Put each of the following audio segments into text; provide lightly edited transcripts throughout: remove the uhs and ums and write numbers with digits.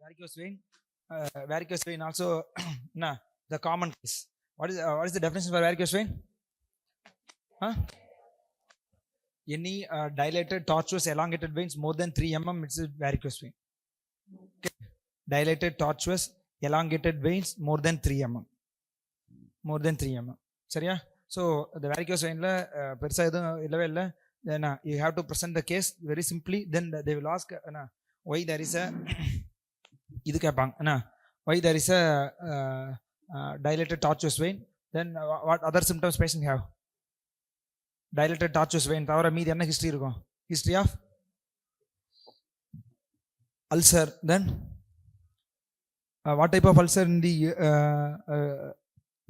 varicose vein. Varicose vein also the common case. What is the definition for varicose vein? Any dilated, tortuous, elongated veins more than 3 mm, it's a varicose vein. Okay. Dilated, tortuous, elongated veins more than 3 mm. More than 3 mm. சரியா? So the varicose vein la பெருசா எதுவும் இல்லவே இல்லை. Then you have to present the case very simply. Then they will ask why there is a இது கேட்பாங்க why there is a dilated tortuous vein. Then what other symptoms patient have? Dilated tortuous vein தவிர மீதி என்ன history இருக்கும்? History of ulcer. Then what type of ulcer in the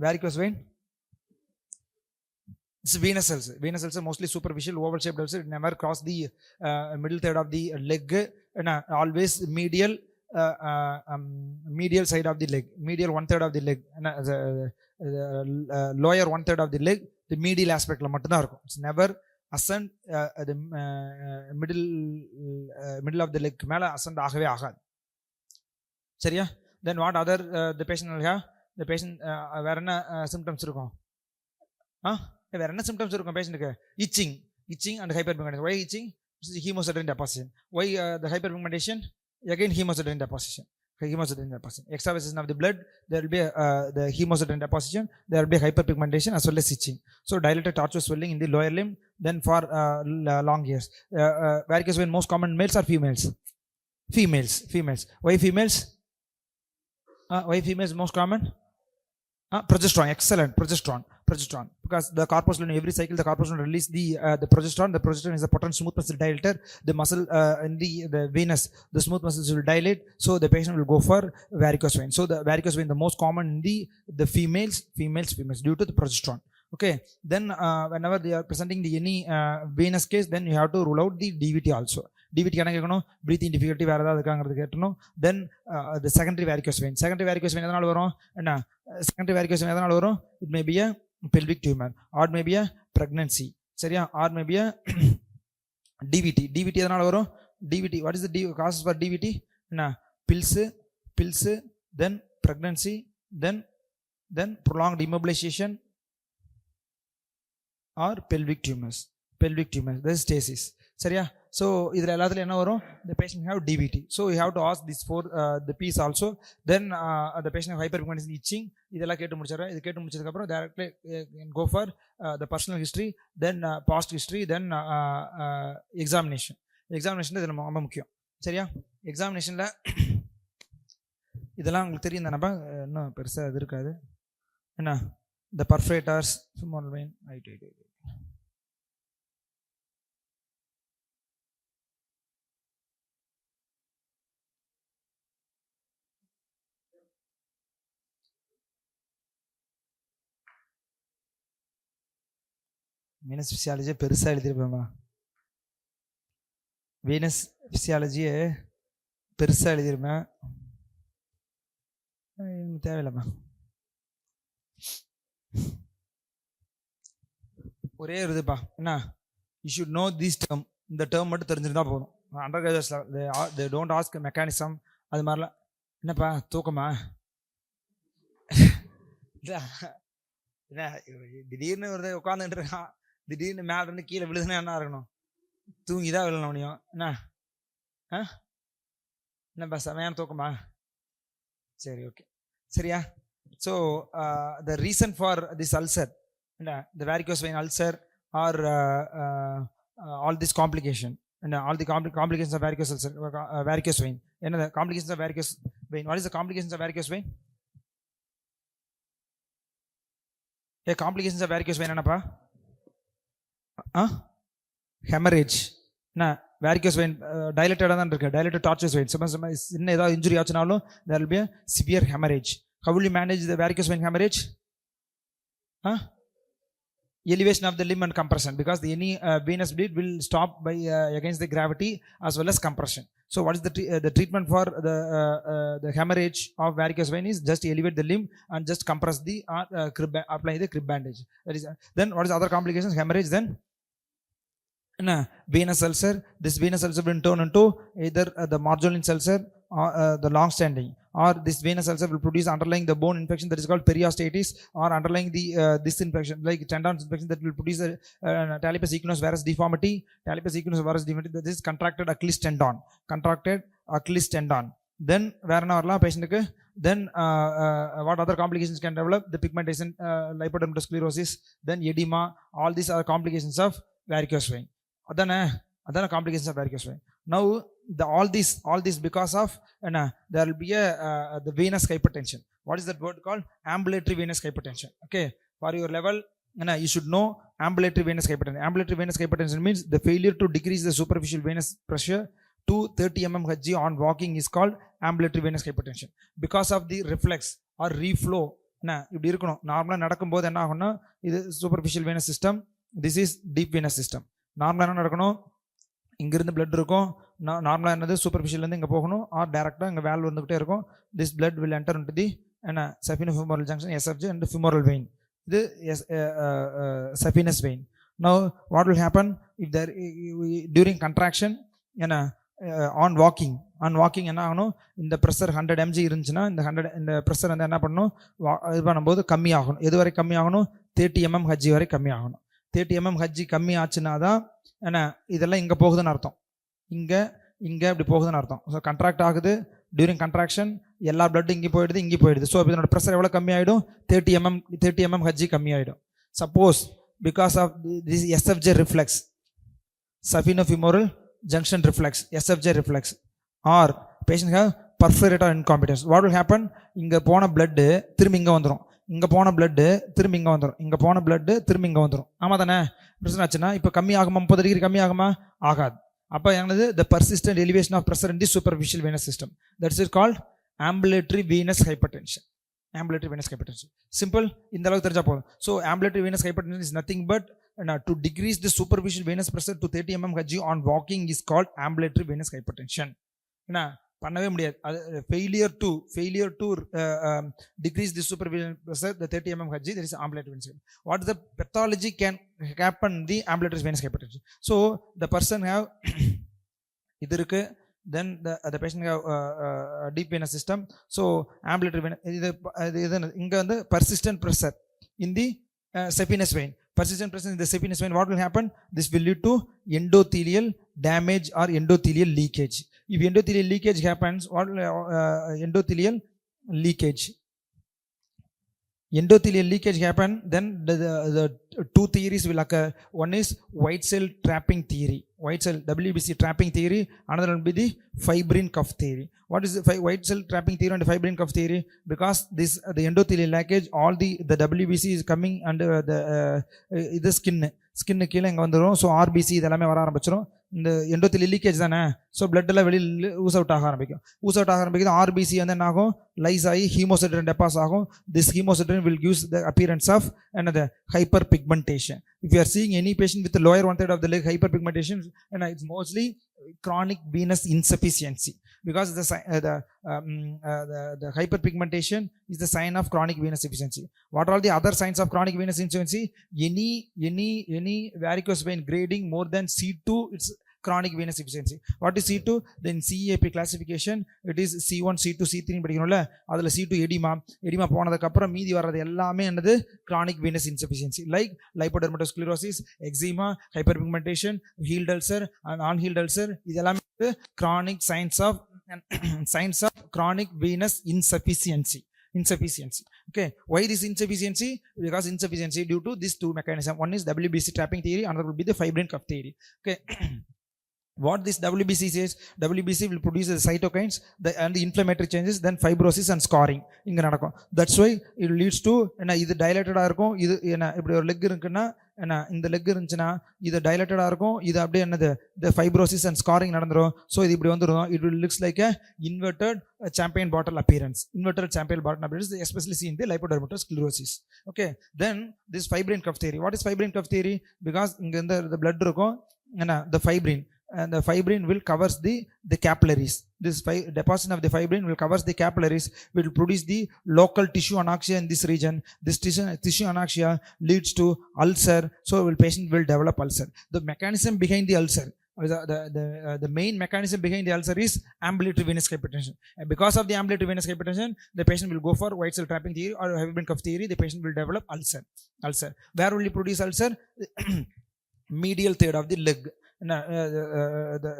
varicose vein? It's venous ulcer. Venous ulcer mostly superficial, oval shaped ulcer. It never cross the middle third of the leg. Always medial side of the leg. Medial 1/3 of the leg. Lower 1/3 of the leg. The medial aspect la mattum da irukum. It's never ascend the middle of the leg mela ascend agave agad. சரியா? Then what other the patient will have? The patient வேற என்ன symptoms இருக்கும்? வேற என்ன symptoms இருக்கும் பேஷண்ட்க்கு? Itching and hyperpigmentation. Why itching? Hemosiderin deposition. Why the hyperpigmentation? Again hemosiderin deposition. Extravasation of the blood, there will be the hemosiderin deposition, there will be hyperpigmentation as well as itching. So dilated tortuous swelling in the lower limb. Then for long years. Varicose vein most common males or females? Females. Why females? Why females most common? Progesterone. Excellent. Progesterone. Because the corpuscle in every cycle, the corpuscle release the progesterone. The progesterone is a potent smooth muscle dilator. The muscle in the venous, the smooth muscles will dilate. So the patient will go for varicose vein. So the varicose vein the most common in the females due to the progesterone. Okay. Then whenever they are presenting the any venous case, then you have to rule out the DVT also. DVT என்ன கேட்கணும்? breathing difficulty வேற ஏதாவது இருக்காங்கிறது கேட்டணும். Then the secondary varicose vein எதனால வரும்? secondary varicose vein எதனால வரும்? It may be a pelvic tumor or may be a pregnancy. சரியா? or may be a DVT எதனால வரும்? DVT, what is the causes for DVT? pills, then pregnancy, then prolonged immobilization or pelvic tumors. This is stasis. சரியா? So இதுல எல்லாத்துல என்ன வரும்? The patient have DVT. So you have to ask this for the piece also. Then the patient have hyperpigmentation, itching. இதெல்லாம் கேட்டு முடிச்சாரு. இது கேட்டு முடிச்சதுக்கு அப்புறம் directly go for the personal history, then past history, then examination. Examination இது ரொம்ப முக்கியம். சரியா? எக்ஸாமினேஷன்ல இதெல்லாம் உங்களுக்கு தெரியும் தானப்பா, இன்னும் பெருசா இது இருக்காது. என்ன the perforators, small vein, right. Venous பிசியாலஜியை பெருசாக எழுதியிருப்பேம்மா. வீனஸ் பிசியாலஜியை பெருசாக எழுதியிருப்பேன். தேவையில்லைம்மா. ஒரே ஒரு இதுப்பா, என்ன you should no this term. இந்த டேர்ம் மட்டும் தெரிஞ்சிருந்தா போதும். Under graduates they don't ask mechanism அது மாதிரிலாம். என்னப்பா தூக்கமா? என்ன திடீர்னு ஒரு உட்காந்துட்டு இருக்கான், திடீர்னு மேல இருந்து கீழே விழுதுன்னா என்ன இருக்கணும்? தூங்கிதான் விழணும் முடியும். என்னப்பா செமையான தூக்கமா? சரி, ஓகே, சரியா? So the reason for this ulcer, the varicose vein ulcer or all this complication and all the complications of varicose ulcer, varicose vein. என்ன complications of varicose vein? What is the complications of varicose vein? complications of varicose vein என்னப்பா? hemorrhage. varicose vein dilated தான் இருக்கு. dilated tortuous vein. சின்ன ஏதாவது injury ஆச்சுனாலும் there will be a severe hemorrhage. How will you manage the varicose vein hemorrhage? Elevation of the limb and compression, because any venous bleed will stop by against the gravity as well as compression. So what is the treatment for the hemorrhage of varicose vein is just elevate the limb and just compress the apply the crib bandage. That is, then what is other complications? Hemorrhage, then venous ulcer. This venous ulcer will turn into either the marginal ulcer the long standing, or this venous ulcer will produce underlying the bone infection that is called periostitis, or underlying the this infection like tendon infection that will produce a talipes equinox varus deformity. Talipes equinox varus deformity, that is contracted Achilles tendon. Then வேற என்ன வரலாம் பேஷண்ட்டுக்கு? Then what other complications can develop? The pigmentation, lipodermatosclerosis, then edema. All these are complications of varicose vein. அதான complications of varicose vein. Now all this because of there will be the venous hypertension. What is that word called? Ambulatory venous hypertension. Okay, for your level you should know ambulatory venous hypertension. Ambulatory venous hypertension means the failure to decrease the superficial venous pressure to 30 mm Hg on walking is called ambulatory venous hypertension. Because of the reflex or reflow, இப்படி இருக்கணும். நார்மலா நடக்கும்போது என்ன ஆகும்னா இது superficial venous system, this is deep venous system. நார்மலா என்ன நடக்கணும்? இங்க இருந்து blood இருக்கும், நார்மலா என்னது சூப்பர்ஃபிஷியல் இருந்து இங்க போகணும், ஆர் டைரக்டா இங்க வால்வ் வந்துகிட்டே இருக்கும். This blood will enter into the saphenofemoral junction, SFJ, and the femoral vein. இது saphenous vein. Now what will happen if there during contraction on walking என்ன ஆகணும்? இந்த ப்ரெஷர் 100 mg இருந்துச்சுன்னா இந்த ப்ரெஷர் வந்து என்ன பண்ணணும்? இது பண்ணும்போது கம்மி ஆகணும். எது வரை கம்மி ஆகணும்? 30 mm Hg வரை கம்மி ஆகணும். 30 mm Hg கம்மி ஆச்சுன்னா தான் இதெல்லாம் இங்கே போகுதுன்னு அர்த்தம். இங்கே இப்படி போகுதுன்னு அர்த்தம். ஸோ கண்ட்ராக்ட் ஆகுது. டியூரிங் கண்ட்ராக்ஷன் எல்லா பிளட் இங்கே போயிடுது. ஸோ இதனோட ப்ரெஷர் எவ்வளோ கம்மி ஆகிடும்? 30 mm Hg கம்மி ஆகிடும். Suppose because of this SFJ reflex, saphenofemoral junction reflex, SFJ reflex, or patient have perforator incompetence, what will happen? இங்க போன blood திரும்பி இங்க வந்துரும், இங்க போன blood திரும்பி இங்க வந்துரும், இங்க போன blood திரும்பி இங்க வந்துரும். ஆமா தானே? பிரச்சனை ஆச்சுன்னா இப்போ கம்மி ஆகுமா? 30 டிகிரி கம்மி ஆகுமா? ஆகாது. அப்போ என்னது? the persistent elevation of pressure in the superficial venous system, that's it called ambulatory venous hypertension. Ambulatory venous hypertension, simple. இந்த அளவுக்கு தெரிஞ்சா போதும். So ambulatory venous hypertension is nothing but to decrease the superficial venous pressure to 30 mm Hg on walking is called ambulatory venous hypertension. பண்ணவே முடியாது. failure to decrease the superficial pressure the 30 mm Hg, there is ambulatory venous hypertension. What is the pathology can happen in the ambulatory venous hypertension? So the person have இது இருக்கு, then the patient have deep venous system. So ambulatory venous இது இங்க வந்து persistent pressure in the saphenous vein. Persistent pressure in the saphenous vein, what will happen? This will lead to endothelial damage or endothelial leakage. If endothelial leakage happens, what will endothelial leakage happen, then the two theories will occur. One is white cell trapping theory, white cell WBC trapping theory. Another will be the fibrin cuff theory. What is the white cell trapping theory and the fibrin cuff theory? Because the endothelial leakage, all the WBC is coming under the skin கீழே இங்கே வந்துடும். So RBC இதெல்லாமே வர ஆரம்பிச்சிடும். இந்த எண்டோத்திலியல் leakage தானே. So blood எல்லாம் வெளியில் ஊஸ் அவுட் ஆக ஆரம்பிக்குது. RBC வந்து என்ன ஆகும்? லைஸ் ஆகி ஹீமோசிட்ரின் டெபாஸ் ஆகும். This haemosiderin will gives the appearance of another hyperpigmentation. If you are seeing any patient with the lower 1/3 of the leg hyperpigmentation, it's mostly chronic venous insufficiency, because the hyperpigmentation is the sign of chronic venous insufficiency. What are the other signs of chronic venous insufficiency? Any varicose vein grading more than C2, it's chronic venous insufficiency. What is C2? Then CEAP classification, it is C1, C2, C3 படிக்கணும்ல. அதுல C2 oedema போனதுக்கு அப்புறம் மீதி வர்றது எல்லாமே என்னது? chronic venous insufficiency, like lipodermatosclerosis, eczema, hyperpigmentation, healed ulcer and unhealed ulcer. இதெல்லாம் chronic signs of chronic venous insufficiency. Okay, why this insufficiency? Because insufficiency due to these two mechanisms. One is WBC trapping theory, another will be the fibrin cuff theory. Okay. What this WBC says? WBC will produce the cytokines and the inflammatory changes, then fibrosis and scarring இங்க நடக்கும். That's why it leads to இது டைலேட்டடா இருக்கும். இது இப்படி ஒரு leg இருக்குன்னா இந்த leg இருந்துச்சுன்னா இது டைலேட்டடா இருக்கும். இது அப்படியே என்னது? the fibrosis and scarring நடந்துரும். ஸோ இது இப்படி வந்துடும். It will looks like a inverted champagne bottle appearance. Especially seen in the lipodermatosclerosis. Okay, then this fibrin cuff theory. What is fibrin cuff theory? Because இங்க இந்த blood இருக்கும், the fibrin, and the fibrin will covers the capillaries. This deposition of the fibrin will covers the capillaries, will produce the local tissue anoxia in this region. This tissue anoxia leads to ulcer. So patient will develop ulcer. The mechanism behind the ulcer, The main mechanism behind the ulcer is ambulatory venous hypertension. And because of the ambulatory venous hypertension, the patient will go for white cell trapping theory or heavy bent cuff theory. The patient will develop ulcer. Where will you produce ulcer? Medial third of the leg. The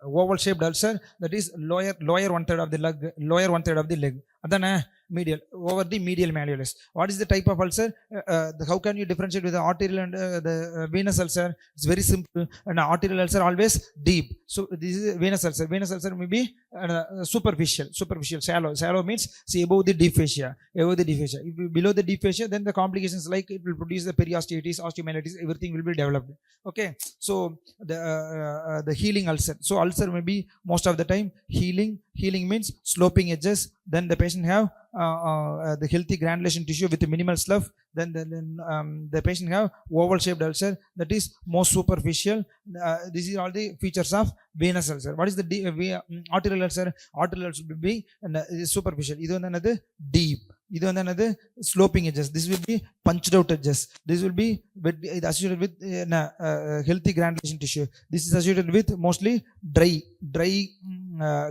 oval shaped ulcer, that is lower one third of the leg. Adana medial, over the medial malleolus. What is the type of ulcer? How can you differentiate with the arterial and the venous ulcer? It's very simple. An arterial ulcer always deep. So this is venous ulcer. Venous ulcer may be superficial, shallow means see above the deep fascia. If below the deep fascia, then the complications like it will produce the periosteoitis, osteomyelitis, everything will be developed. Okay, so the healing ulcer. So ulcer may be most of the time healing means sloping edges. Then the patient have the healthy granulation tissue with minimal slough. Then the patient have oval shaped ulcer, that is most superficial. This is all the features of venous ulcer. What is the arterial ulcer? Arterial ulcer will be superficial. This one another deep. This one another sloping edges. This will be punched out edges. This will be associated with healthy granulation tissue. This is associated with mostly dry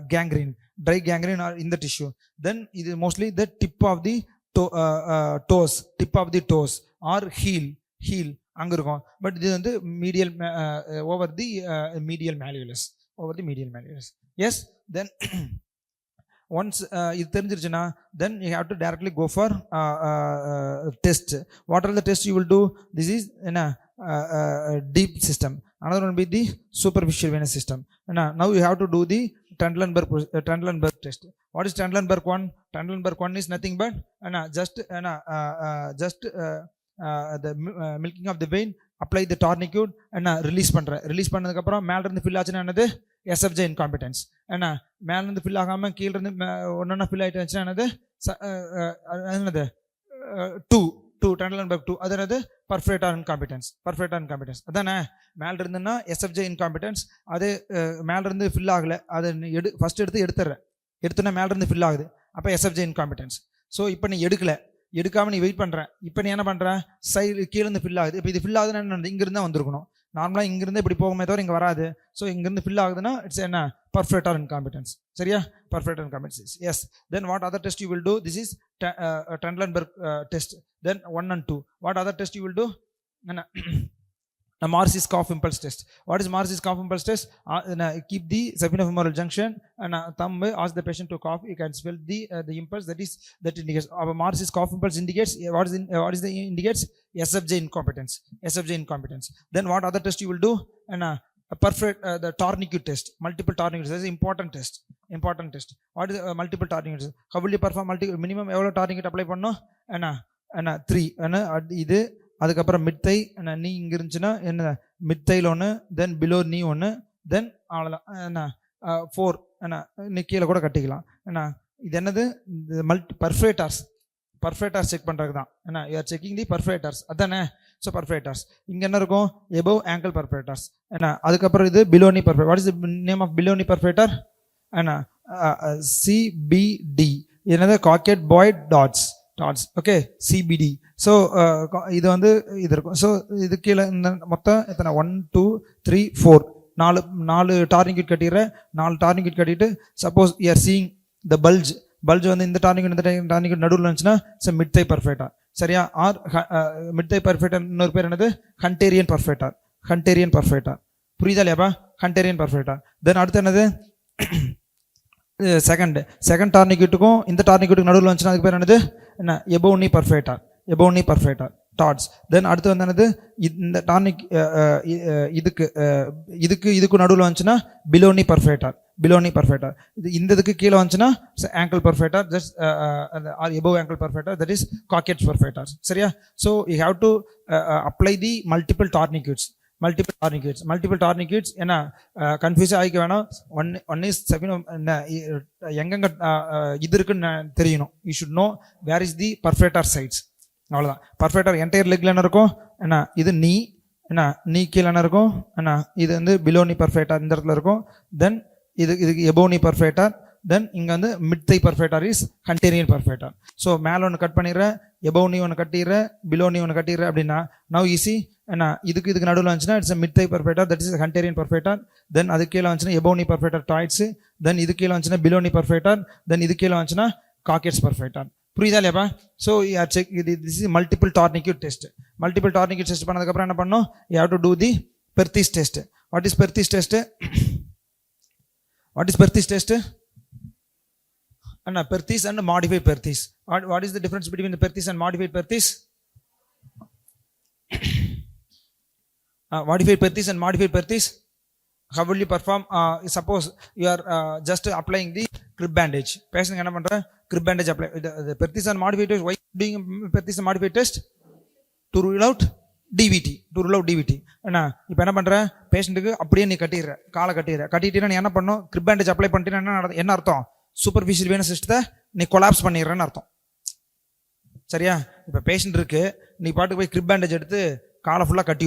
gangrene. Dry gangrene are in the tissue. Then it is mostly the tip of the toes or heel அங்க இருக்கும். But இது வந்து medial over the medial malleolus. Yes, then once இது தெரிஞ்சிருச்சுனா, then you have to directly go for test. What are the tests you will do? This is deep system. Another one will be the superficial venous system. Now you have to do the Trendelenburg test. What is Trendelenburg 1? Trendelenburg 1 is nothing but just the milking of the vein, apply the tourniquet and release பண்ணதுக்கு அப்புறம் மேல இருந்து fill ஆச்சுனா என்னது SFJ incompetence. மேல இருந்து fill ஆகாம கீழ இருந்து ஒண்ணா ஃபில் ஆயிடுச்சுனா என்னது 2 Trendelenburg 2. அது என்னது perforator incompetence. அதானே மேல இருந்துன்னா SFJ incompetence. அது மேல இருந்து ஃபில் ஆகல, அது ஃபர்ஸ்ட் எடுத்துனா மேல இருந்து ஃபில் ஆகுது, அப்ப SFJ incompetence. சோ இப்போ நீ எடுக்காம நீ வெயிட் பண்ற, இப்போ நீ என்ன பண்ற, சைடு கீழ இருந்து ஃபில் ஆகுது. இப்போ இது ஃபில் ஆகுதுன்னா என்ன, இங்க இருந்தா வந்திருக்கணும். நார்மலா இங்க இருந்து இப்படி போகுமே தவிர இங்க வராது. சோ இங்க இருந்து ஃபில் ஆகுதுன்னா இட்ஸ் என்ன perforator incompetence. சரியா, perforator incompetence. Yes, then what other test you will do? This is Trendelenburg test. Then 1 and 2. What other test you will do? A Morse's cough impulse test. What is Morse's cough impulse test? Keep the saphenofemoral junction and thumb, ask the patient to cough. You can spell the impulse that indicates. Morse's cough impulse indicates what is the indicates SFJ incompetence. Then what other test you will do? And the tourniquet test, multiple tourniquets. That is important test. What is multiple tourniquets? How will you perform minimum எவ்வளவு tourniquet apply பண்ணனும்? 3. இது அதுக்கப்புறம் மிட்தை நீ இங்க இருந்துச்சுன்னா என்ன மிட்தையில் ஒன்று, தென் below நீ ஒன்று, தென் அவ்வளோதான் 4 நீ கீழே கூட கட்டிக்கலாம். இது என்னது பர்ஃபரேட்டர்ஸ் செக் பண்ணுறது தான். யூ ஆர் செக்கிங் தி பர்ஃபரேட்டர்ஸ், அதானே. ஸோ பர்ஃபரேட்டர்ஸ் இங்கே என்ன இருக்கும், எபவ் ஆங்கிள் பர்ஃபரேட்டர்ஸ். அதுக்கப்புறம் இது below knee perforator. What is the name of below knee perforator? CBD. என்னது Cockett Boyd Dodds. Okay, CBD. So இது வந்து இது இருக்கும். ஸோ இது கீழே இந்த மொத்தம் எத்தனை 1 2 3 4 4 டார்னிக்யூட் கட்டிடுறேன். 4 டார்னிக்யூட் கட்டிட்டு suppose you are seeing the bulge வந்து இந்த டார்னிக்யூட் நடுவில் இருந்துச்சுன்னா ஸோ மிட்தை பர்ஃபரேட்டர். சரியா, ஆர் மிட்தை பர்ஃபரேட்டர் இன்னொரு பேர் என்னது ஹண்டேரியன் பர்ஃபரேட்டர். புரியுதா இல்லையாப்பா? ஹண்டேரியன் பர்ஃபரேட்டர். தென் அடுத்து என்னது செகண்ட் டார்னிக்யூட்டுக்கும் இந்த டார்னிக்யூட்டுக்கு நடுவில் வந்துச்சுன்னா அதுக்கு பேர் என்னது எபோவ் நீ பர்ஃபரேட்டர் டாட்ஸ். தென் அடுத்து வந்து என்னது இந்த டார்னிக் இதுக்கு நடுவில் வந்துச்சுன்னா பிலோனி பர்ஃபரேட்டர். இந்த இதுக்கு கீழே வந்துச்சுன்னா ankle perforator, just or above ankle perforator, that is Cockett perforator. சரியா, so you have to apply the multiple tourniquets. ஏன்னா கன்ஃபியூஸ் ஆகிக்க வேணாம். ஒன் இஸ் எங்கெங்க இது இருக்குன்னு தெரியணும். You should know where is the perforator sites. அவ்வளோதான். பர்ஃபரேட்டர் என்டையர் லெக்ல என்ன இருக்கும், இது நீ கீழே என்ன இருக்கும், இது வந்து பிலோ நீ பர்ஃபரேட்டர் இந்த இடத்துல இருக்கும். தென் இதுக்கு எபோவ் நீ பர்ஃபரேட்டர், தென் இங்கே வந்து mid thigh perforator is Hunterian perforator. So மேலே ஒன்று கட் பண்ணிடுறேன், எபோவ் நீ ஒன்று கட்டிடுற, பிலோ நீ ஒன்று கட்டிடுற அப்படின்னா நவ் ஈஸி என்ன இதுக்கு நடுவில் வந்துச்சுன்னா it's mid thigh perforator, that is Hunterian perforator. Then அது கீழே வந்துச்சுன்னா எபோவ் நீ பர்ஃபெக்டார் டாய்ட்ஸ், தென் இது கீழே வந்துச்சுன்னா பிலோ நீ பர்ஃபெக்டார், தென் இது கீழே வந்துச்சுன்னா காக்கெட்ஸ் பர்ஃபெக்டார். புரியுதா இல்லையாப்பா? So check this is multiple tourniquet test. Multiple tourniquet test பண்ணதுக்கப்புறம் என்ன பண்ணணும்? You have to do the Perthes test. What is Perthes test? What is Perthes test? Perthes and modified Perthes. What is the difference between the Perthes and modified Perthes? Modified Perthes and modified Perthes. How will you perform? Suppose you are just applying the crib bandage. Patient enna pandra? Crib bandage apply. The Perthes and modified test. Why doing Perthes and modified test? To rule out DVD, to rule out DVD. என்ன இப்போ என்ன பண்ணுற, பேஷண்ட்டுக்கு அப்படியே நீ கட்டிடுற, காலை கட்டிட்டீங்கன்னா நீ என்ன பண்ணணும்? கிரிப் பேண்டேஜ் அப்ளை பண்ணிட்டீங்கன்னா என்ன அர்த்தம்? சூப்பர்ஃபிஷியல் வெனஸ் சிஸ்டத்தை நீ கொலாப்ஸ் பண்ணிடுறேன்னு அர்த்தம். சரியா? இப்போ பேஷண்ட் இருக்கு, நீ பாட்டுக்கு போய் கிரிப் பேண்டேஜ் எடுத்து காலை ஃபுல்லாக கட்டி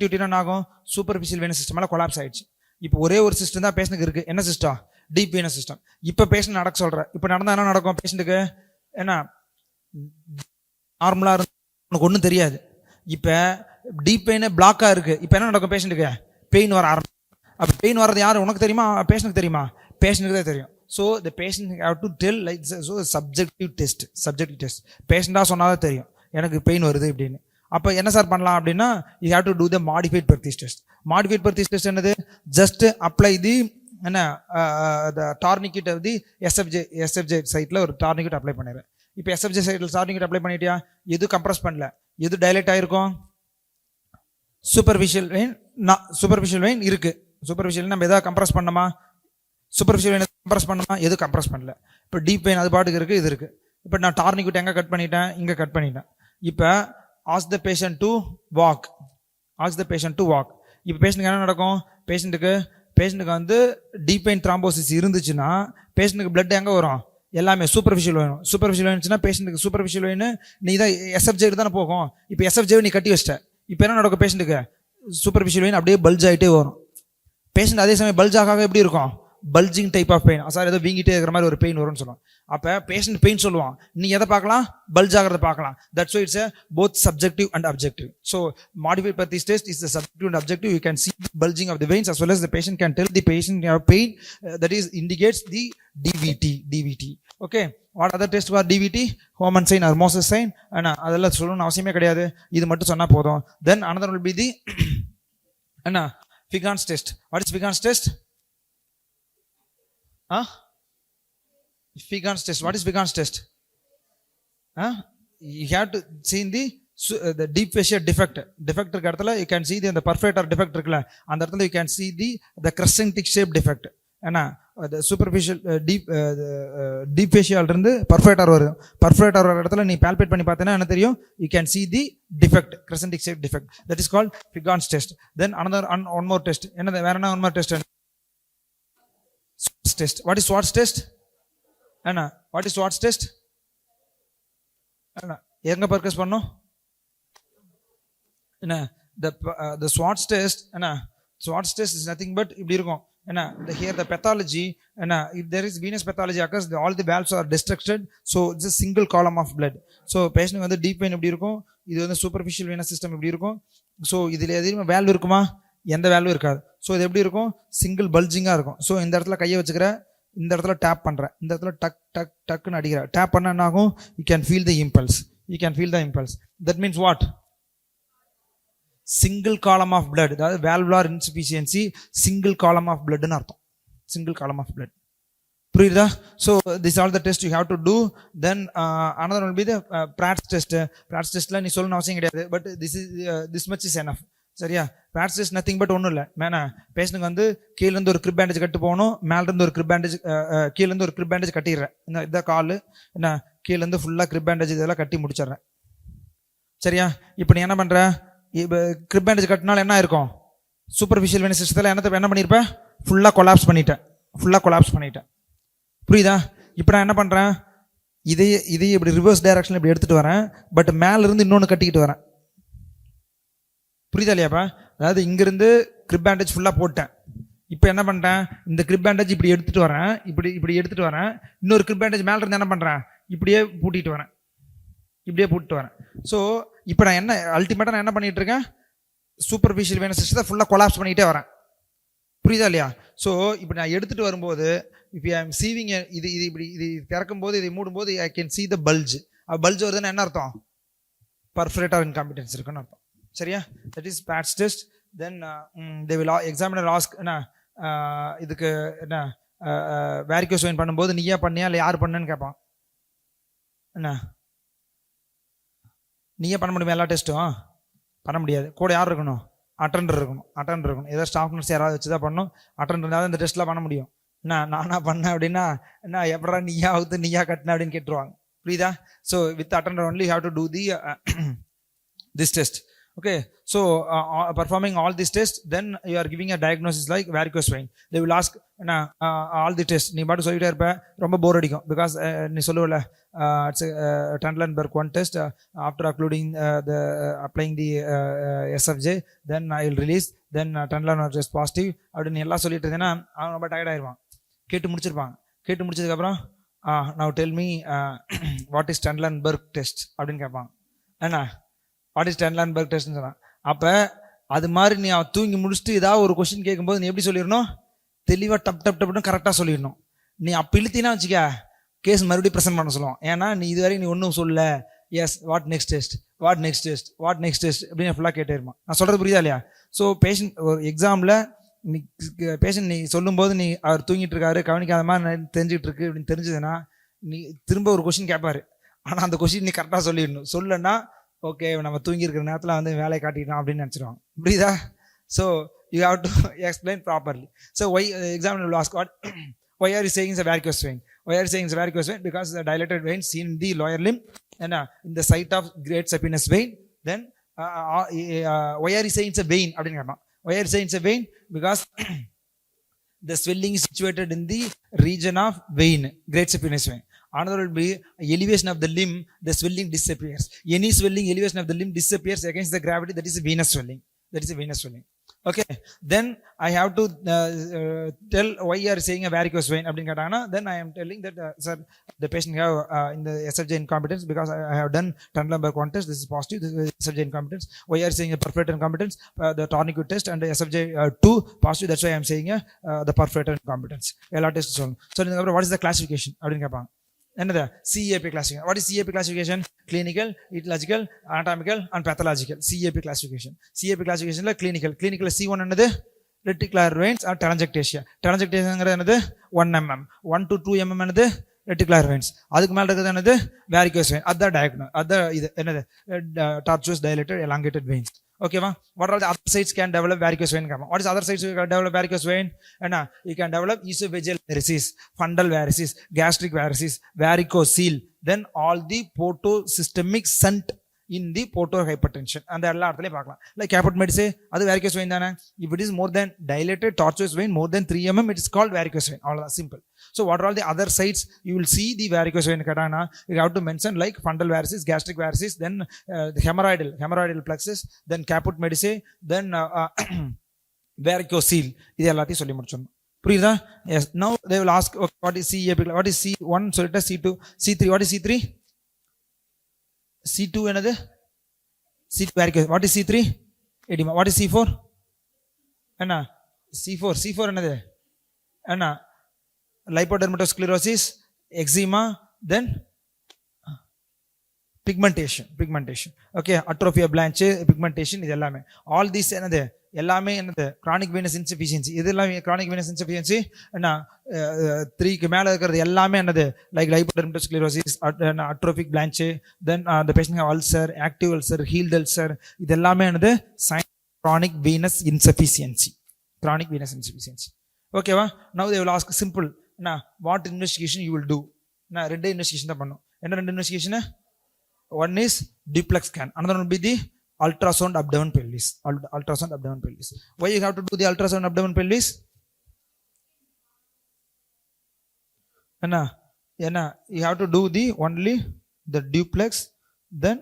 விட்டீங்கன்னா என்ன ஆகும்? சூப்பர்ஃபிஷியல் வெனஸ் சிஸ்டம் எல்லாம் கொலாப்ஸ் ஆயிடுச்சு. இப்போ ஒரே ஒரு சிஸ்டம் தான் பேஷண்ட்டுக்கு இருக்கு. என்ன சிஸ்டம்? Deep Venice system. இப்போ பேஷண்ட் நடக்க சொல்கிறேன். இப்போ நடந்தால் என்ன நடக்கும்? பேஷண்ட்டுக்கு என்ன நார்மலாக இருந்து உனக்கு ஒன்றும் தெரியாது. இப்போ டீப் பெயினே பிளாக்காக இருக்குது. இப்போ என்ன நடக்கும்? பேஷண்ட்டுக்கு பெயின் வர ஆரம்பிக்கும். அப்போ பெயின் வர்றது யார்? உனக்கு தெரியுமா? பேஷண்ட்டுக்கு தெரியுமா? பேஷண்ட்டுக்கு தான் தெரியும். So the patient have to tell like so subjective test. பேஷண்ட்டாக சொன்னால் தான் தெரியும் எனக்கு பெயின் வருது அப்படின்னு. அப்போ என்ன சார் பண்ணலாம் அப்படின்னா, you have to do the modified Perthes test. Modified Perthes test என்னது? ஜஸ்ட் அப்ளை தி என்ன டார்னிக்கிட் ஆஃப் தி எஸ்எஃப்ஜே சைட்டில் ஒரு டார்னிக்கிட் அப்ளை பண்ணிடுறேன். இப்போ எஸ்எஃப்ஜே சைட்டில் டார்னிக்கிட் அப்ளை பண்ணிட்டியா? எது கம்ப்ரஸ் பண்ணல, எது டைலேட் ஆகிருக்கும்? சூப்பர்ஃபிஷியல் வெயின் இருக்கு. சூப்பர்ஃபிஷியல் நம்ம எதாவது கம்ப்ரஸ் பண்ணோமா? சூப்பர்ஃபிஷியல் வெயின் கம்ப்ரஸ் பண்ணோமா? எது கம்ப்ரஸ் பண்ணல. இப்போ டீப் வெயின் அது பாட்டுக்கு இருக்குது, இது இருக்குது. இப்போ நான் டார்னிக்கிட் எங்கே கட் பண்ணிட்டேன்? இங்கே கட் பண்ணிட்டேன். இப்போ ask the patient to walk. இப்போ பேஷண்ட்டுக்கு என்ன நடக்கும்? பேஷண்ட்டுக்கு வந்து டீப் வெயின் த்ராம்போசிஸ் இருந்துச்சுன்னா பேஷண்ட்டுக்கு பிளட் எங்கே வரும்? எல்லாமே சூப்பர்ஃபிஷியல் வேணும். சூப்பர்ஃபிஷியல் வேணுச்சுன்னா பேஷண்ட்டுக்கு சூப்பர்ஃபிஷியல் வேணும். நீ தான் எஸ்எஃப்ஜே தானே போகும். இப்போ எஸ்எஃப்ஜே நீ கட்டி வச்சிட்ட. இப்போ என்ன நடக்கும்? பேஷண்ட்டுக்கு சூப்பர்ஃபிஷியல் வேணும் அப்படியே பல்ஜ் ஆகிட்டே வரும். பேஷண்ட் அதே சமயம் பல்ஜ் ஆக எப்படி இருக்கும்? Bulging type of pain. Sir ஏதோ வீங்கிட்டே இருக்கிற மாதிரி ஒரு பெயின் வரும்னு சொல்லுவாங்க. அப்போ பேஷண்ட் பெயின் சொல்லுவான், நீ எதை பார்க்கலாம்? பல்ஜ் ஆகிறத பார்க்கலாம். That's why it's both subjective and objective. So modified Perthes test is the subjective and objective. You can see the bulging of the veins as well as the patient can tell the patient have pain. That is indicates the DVT. Okay. What other test for DVT? Homan sign or Moses sign. அதெல்லாம் சொல்லணும்னு அவசியமே கிடையாது, இது மட்டும் சொன்னா போதும். Then another will be the Figans test. What is Figans test? Figans test. What is Figans test? You have to see in the deep facial defect இருக்க இடத்துல you can see the perfector defect இருக்குல்ல, அந்த இடத்துல you can see the crescentic shape defect. ஏன்னா superficial deep facial இருந்து பர்ஃபெக்டார் வரும். பர்ஃபெக்டார் வர இடத்துல நீ பால்பேட் பண்ணி பார்த்தேன்னா என்ன தெரியும்? You can see the defect, crescentic shape defect. That is called Figans test. Then another one more test. என்னது வேற என்ன? one more test. Swartz test. What is Swartz test? What is Swartz test? எங்க பர்கஸ் பண்ணோம்? the Swartz test. Swartz test is nothing but இப்படி இருக்கும். Here the pathology, if there is venous pathology occurs, all the valves are destructed, so it's a single column of blood. So patient வந்து deep vein எப்படி இருக்கும், இது வந்து superficial venous system எப்படி இருக்கும். So இதில் எதுவும் வேல்வ் இருக்குமா? எந்த வேல்வும் இருக்காது. ஸோ இது எப்படி இருக்கும்? சிங்கிள் பல்ஜிங்காக இருக்கும். ஸோ இந்த இடத்துல கையை வச்சுக்கிற, இந்த இடத்துல டேப் பண்ணுறேன், இந்த இடத்துல டக் டக் டக்குன்னு அடிக்கிற. டேப் பண்ண என்ன ஆகும்? You can feel the impulse. That means what? Single column of blood. அதாவது valvular insufficiency, single column of பிளட்னு அர்த்தம். Single column of blood. புரியுதா? So this all the test you have to do. Then another will be the Pratt's test. Pratt's டெஸ்ட்ல நீ சொல்லணும் அவசியம் கிடையாது, but this much is enough. சரியா? Pratt's test nothing but ஒன்றும் இல்லை. பேஷண்ட்டுக்கு வந்து கீழேருந்து ஒரு கிரிப் பேண்டேஜ் கட்டு போகணும், மேலேருந்து ஒரு கிரிப் பேண்டேஜ், கீழேருந்து ஒரு கிரிப் பேண்டேஜ் கட்டிடுறேன். இந்த கால் கீழேருந்து ஃபுல்லாக கிரிப் பேண்டேஜ் இதெல்லாம் கட்டி முடிச்சிடுறேன். சரியா? இப்போ நீ என்ன பண்ணுற? இப்போ கிரிப் பேண்டேஜ் கட்டினாலும் என்ன இருக்கும்? சூப்பர்ஃபிஷியல் வெனஸ் சிஸ்டத்தில் என்ன பண்ணியிருப்பேன்? ஃபுல்லாக கொலாப்ஸ் பண்ணிட்டேன். புரியுதா? இப்போ நான் என்ன பண்ணுறேன்? இதையே இப்படி ரிவர்ஸ் டைரக்ஷனில் இப்படி எடுத்துகிட்டு வரேன், பட் மேலேருந்து இன்னொன்று கட்டிக்கிட்டு வரேன். புரியுதா இல்லையாப்பா? அதாவது இங்கிருந்து கிரிப் பேண்டேஜ் ஃபுல்லாக போட்டேன், இப்போ என்ன பண்ணிட்டேன், இந்த கிரிப் பேண்டேஜ் இப்படி எடுத்துட்டு வரேன், இப்படி எடுத்துட்டு வரேன், இன்னொரு கிரிப் பேண்டேஜ் மேலே இருந்து என்ன பண்ணுறேன், இப்படியே பூட்டிட்டு வரேன், இப்படியே பூட்டிட்டு வரேன். ஸோ இப்போ நான் என்ன அல்டிமேட்டாக நான் என்ன பண்ணிட்டு இருக்கேன், சூப்பர்ஃபிஷியல் வெயினஸ் சிஸ்டத்தை ஃபுல்லாக கொலாப்ஸ் பண்ணிகிட்டே வரேன். புரியுதா இல்லையா? ஸோ இப்போ நான் எடுத்துகிட்டு வரும்போது இப்போ ஐ எம் சீவிங் இது இது திறக்கும் போது இதை மூடும்போது I can see the bulge. Bulge வருதுன்னு என்ன அர்த்தம், பர்ஃபரேட்டாக இன்காம்பிடன்ஸ் இருக்குன்னு அர்த்தம். சரியா? That is patch test. Then they will examiner ask என்ன இதுக்கு என்ன வேரிகோஸ் வெயின் பண்ணும்போது நீயா பண்ணியா இல்லை யார் பண்ணுன்னு கேட்பான். என்ன நீயே பண்ண முடியுமா? எல்லா டெஸ்ட்டும் பண்ண முடியாது. கூட யார் இருக்கணும், அட்டெண்டர் இருக்கணும். ஏதோ ஸ்டாஃப் நர்ஸ் யாராவது வச்சு தான் பண்ணணும். அட்டெண்டர் இருந்தால் இந்த டெஸ்ட்லாம் பண்ண முடியும். என்ன நானா பண்ணேன் அப்படின்னா என்ன எப்படா நீயா அவுத்து நீயா கட்டின அப்படின்னு கேட்டுருவாங்க. புரியுதா? So with attender only have to do the this test. Okay, so performing all these tests, then you are giving a diagnosis like varicose vein. They will ask all the tests. நீ பாட்டு சொல்லிட்டே இருப்ப, ரொம்ப போர் அடிக்கும். Because நீ சொல்லுவல it's a Trendelenburg one test, after applying the SFJ, then I will release, then Trendelenburg is positive அப்படின்னு எல்லாம் சொல்லிட்டு இருந்தேன்னா அவன் ரொம்ப டயர்ட் ஆயிடுவான். கேட்டு முடிச்சதுக்கப்புறம் now tell me what is Trendelenburg test அப்படின்னு கேட்பான். என்ன வாட் இஸ் Trendelenburg டெஸ்ட்னு சொன்னான். அப்போ அது மாதிரி நீ தூங்கி முடிச்சுட்டு ஏதாவது ஒரு கொஸ்டின் கேட்கும்போது நீ எப்படி சொல்லிடணும், தெளிவாக டப்னு கரெக்டாக சொல்லிடணும். நீ அப்போ இழுத்தினா வச்சுக்க கேஸ் மறுபடியும் ப்ரெசென்ட் பண்ண சொல்லுவோம். ஏன்னா நீ இதுவரை நீ ஒன்றும் சொல்ல, எஸ் வாட் நெக்ஸ்ட் டெஸ்ட் அப்படின்னு ஃபுல்லாக கேட்டே இருப்பான். நான் சொல்கிறது புரியுதா இல்லையா? ஸோ பேஷண்ட் ஒரு எக்ஸாமில் நீ பேஷண்ட் நீ சொல்லும்போது நீ அவர் தூங்கிட்டு இருக்காரு, கவனிக்காத மாதிரி தெரிஞ்சுக்கிட்டு இருக்கு அப்படின்னு தெரிஞ்சதுன்னா நீ திரும்ப ஒரு கொஸ்டின் கேட்பாரு. ஆனால் அந்த கொஸ்டின் நீ கரெக்டாக சொல்லிடணும். சொல்லனா ஓகே நம்ம தூங்கி இருக்கிற நேரத்தில் வந்து வேலையை காட்டிட்டோம் அப்படின்னு நினச்சிடுவாங்க. புரியுதா? So you have to explain properly. So why example will ask what why are you saying it's a varicose vein? Why are you saying it's a varicose vein? Because the dilated vein seen in the lower limb and in the site of great saphenous vein. Then why are you saying it's a vein அப்படின்னு கேட்பான். Why are you saying it's a vein? Because the swelling is situated in the region of vein, great saphenous vein. Another will be elevation of the limb, the swelling disappears. Any swelling, elevation of the limb disappears against the gravity, that is a venous swelling. Okay, then I have to tell why you are saying a varicose vein அப்படினு கேட்டாங்கன்னா then I am telling that sir the patient have in the SFJ incompetence because I have done Trendelenburg one test, this is positive, this is SFJ incompetence. Why you are saying a perforator incompetence, the tourniquet test and the SFJ 2 positive, that's why I am saying the perforator incompetence. எல்லா test சொல்லணும். So இதுக்கப்புறம் what is the classification அப்படின்னு கேட்பாங்க. என்னது CAP classification. What is CAP classification? Clinical, etiological, anatomical and pathological. CAP classification ல clinical C1 என்னது reticular veins or telangiectasia. Telangiectasia என்னது 1 mm, 1 to 2 mm என்னது reticular veins. அதுக்கு மேல இருக்கிறது என்னது varicose vein. அத diagnose அத இது என்னது tortuous dilated elongated veins. Okay va? What are the other sites can develop varicose vein? What is other sites you can develop varicose vein? And you can develop esophageal varices, fundal varices, gastric varices, varicocele, then all the portosystemic shunt in the portal hypertension and எல்லா இடத்துலயும் பார்க்கலாம். Like கேப்பட் மெடிசே அது varicose vein தானே. if it is more than dilated tortuous vein more than 3 mm it is called varicose vein. அவ்வளவுதான் simple. So what are all the other sites you will see the varicose vein கேட்டானா you have to mention like fundal varices, gastric varices, then the hemorrhoidal plexus, then caput medicae, then varicocele. இது எல்லாத்தையும் சொல்லி முடிச்சோம். புரியுதா? Yes, now they will ask okay, what is CAP, what is C1 சொல்லிட்டு C2 C3, what is C3? C2 என்னது C2 varicose. What is C3? edema. What is C4? என்ன C4 என்னது என்ன lipodermatosclerosis, eczema, then pigmentation. Okay, atrophy of blanche, pigmentation, இது எல்லாமே all these என்னது எல்லாமே என்னது chronic venous insufficiency. இதெல்லாம் chronic venous insufficiency என்ன 3 க்கு மேல இருக்கிறது எல்லாமே என்னது like lipodermatosclerosis, atrophic blanche, then the patient have ulcer, active ulcer, healed ulcer. இது எல்லாமே என்னது chronic venous insufficiency. Okay va? Now they will ask simple what investigation you will do. ரெண்டு இன்வெஸ்டிகேஷன் தான் பண்ணும். என்ன ரெண்டு investigation? one is duplex scan, another will be the ultrasound abdomen pelvis. Why you have to do the ultrasound abdomen pelvis? You have to do the only the duplex, then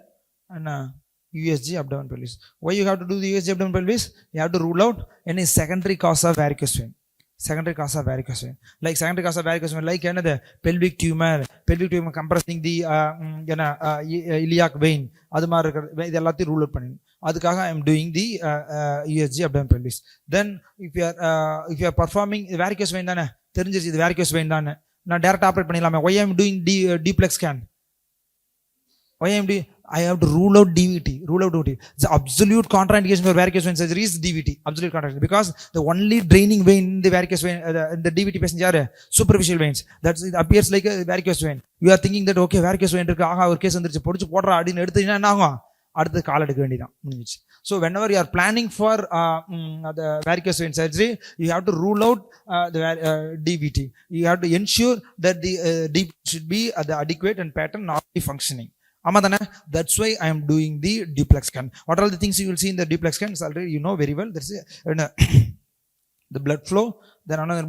USG abdomen pelvis. Why you have to do the USG abdomen pelvis? You have to rule out any secondary cause of varicose vein. secondary cause of varicose vein. Like secondary cause of varicose vein, like another pelvic tumor compressing the iliac vein, அது மாதிரி இருக்கிறது இது எல்லாத்தையும் rule out பண்ணி அதுக்காக I am doing the USG abdomen pelvis. Then if you are performing varicose vein தானே தெரிஞ்சிருச்சு இது varicose vein தானே நான் டைரக்ட் ஆப்ரேட் பண்ணிடலாமே. why I am doing duplex scan, why I am doing, I have to rule out DVT. The absolute contraindication for varicose vein surgery is DVT. Absolute contraindication, because the only draining vein in the varicose vein, the DVT patient are superficial veins. That it appears like a varicose vein. You are thinking that okay varicose vein இருக்கு ஆகா ஒரு case வந்துருச்சு பொடிச்சு போடுறா அப்படின்னு எடுத்தீங்கன்னா என்ன ஆகும், அடுத்து கால் எடுக்க வேண்டியதான் முடிஞ்சிச்சு. So whenever you are planning for the varicose vein surgery, you have to rule out the DVT. You have to ensure that the DVT should be the adequate and pattern normally functioning. That's why I am doing the duplex scan. What are all the things you will see in the duplex scan? Already you know very well. That's the blood flow, then another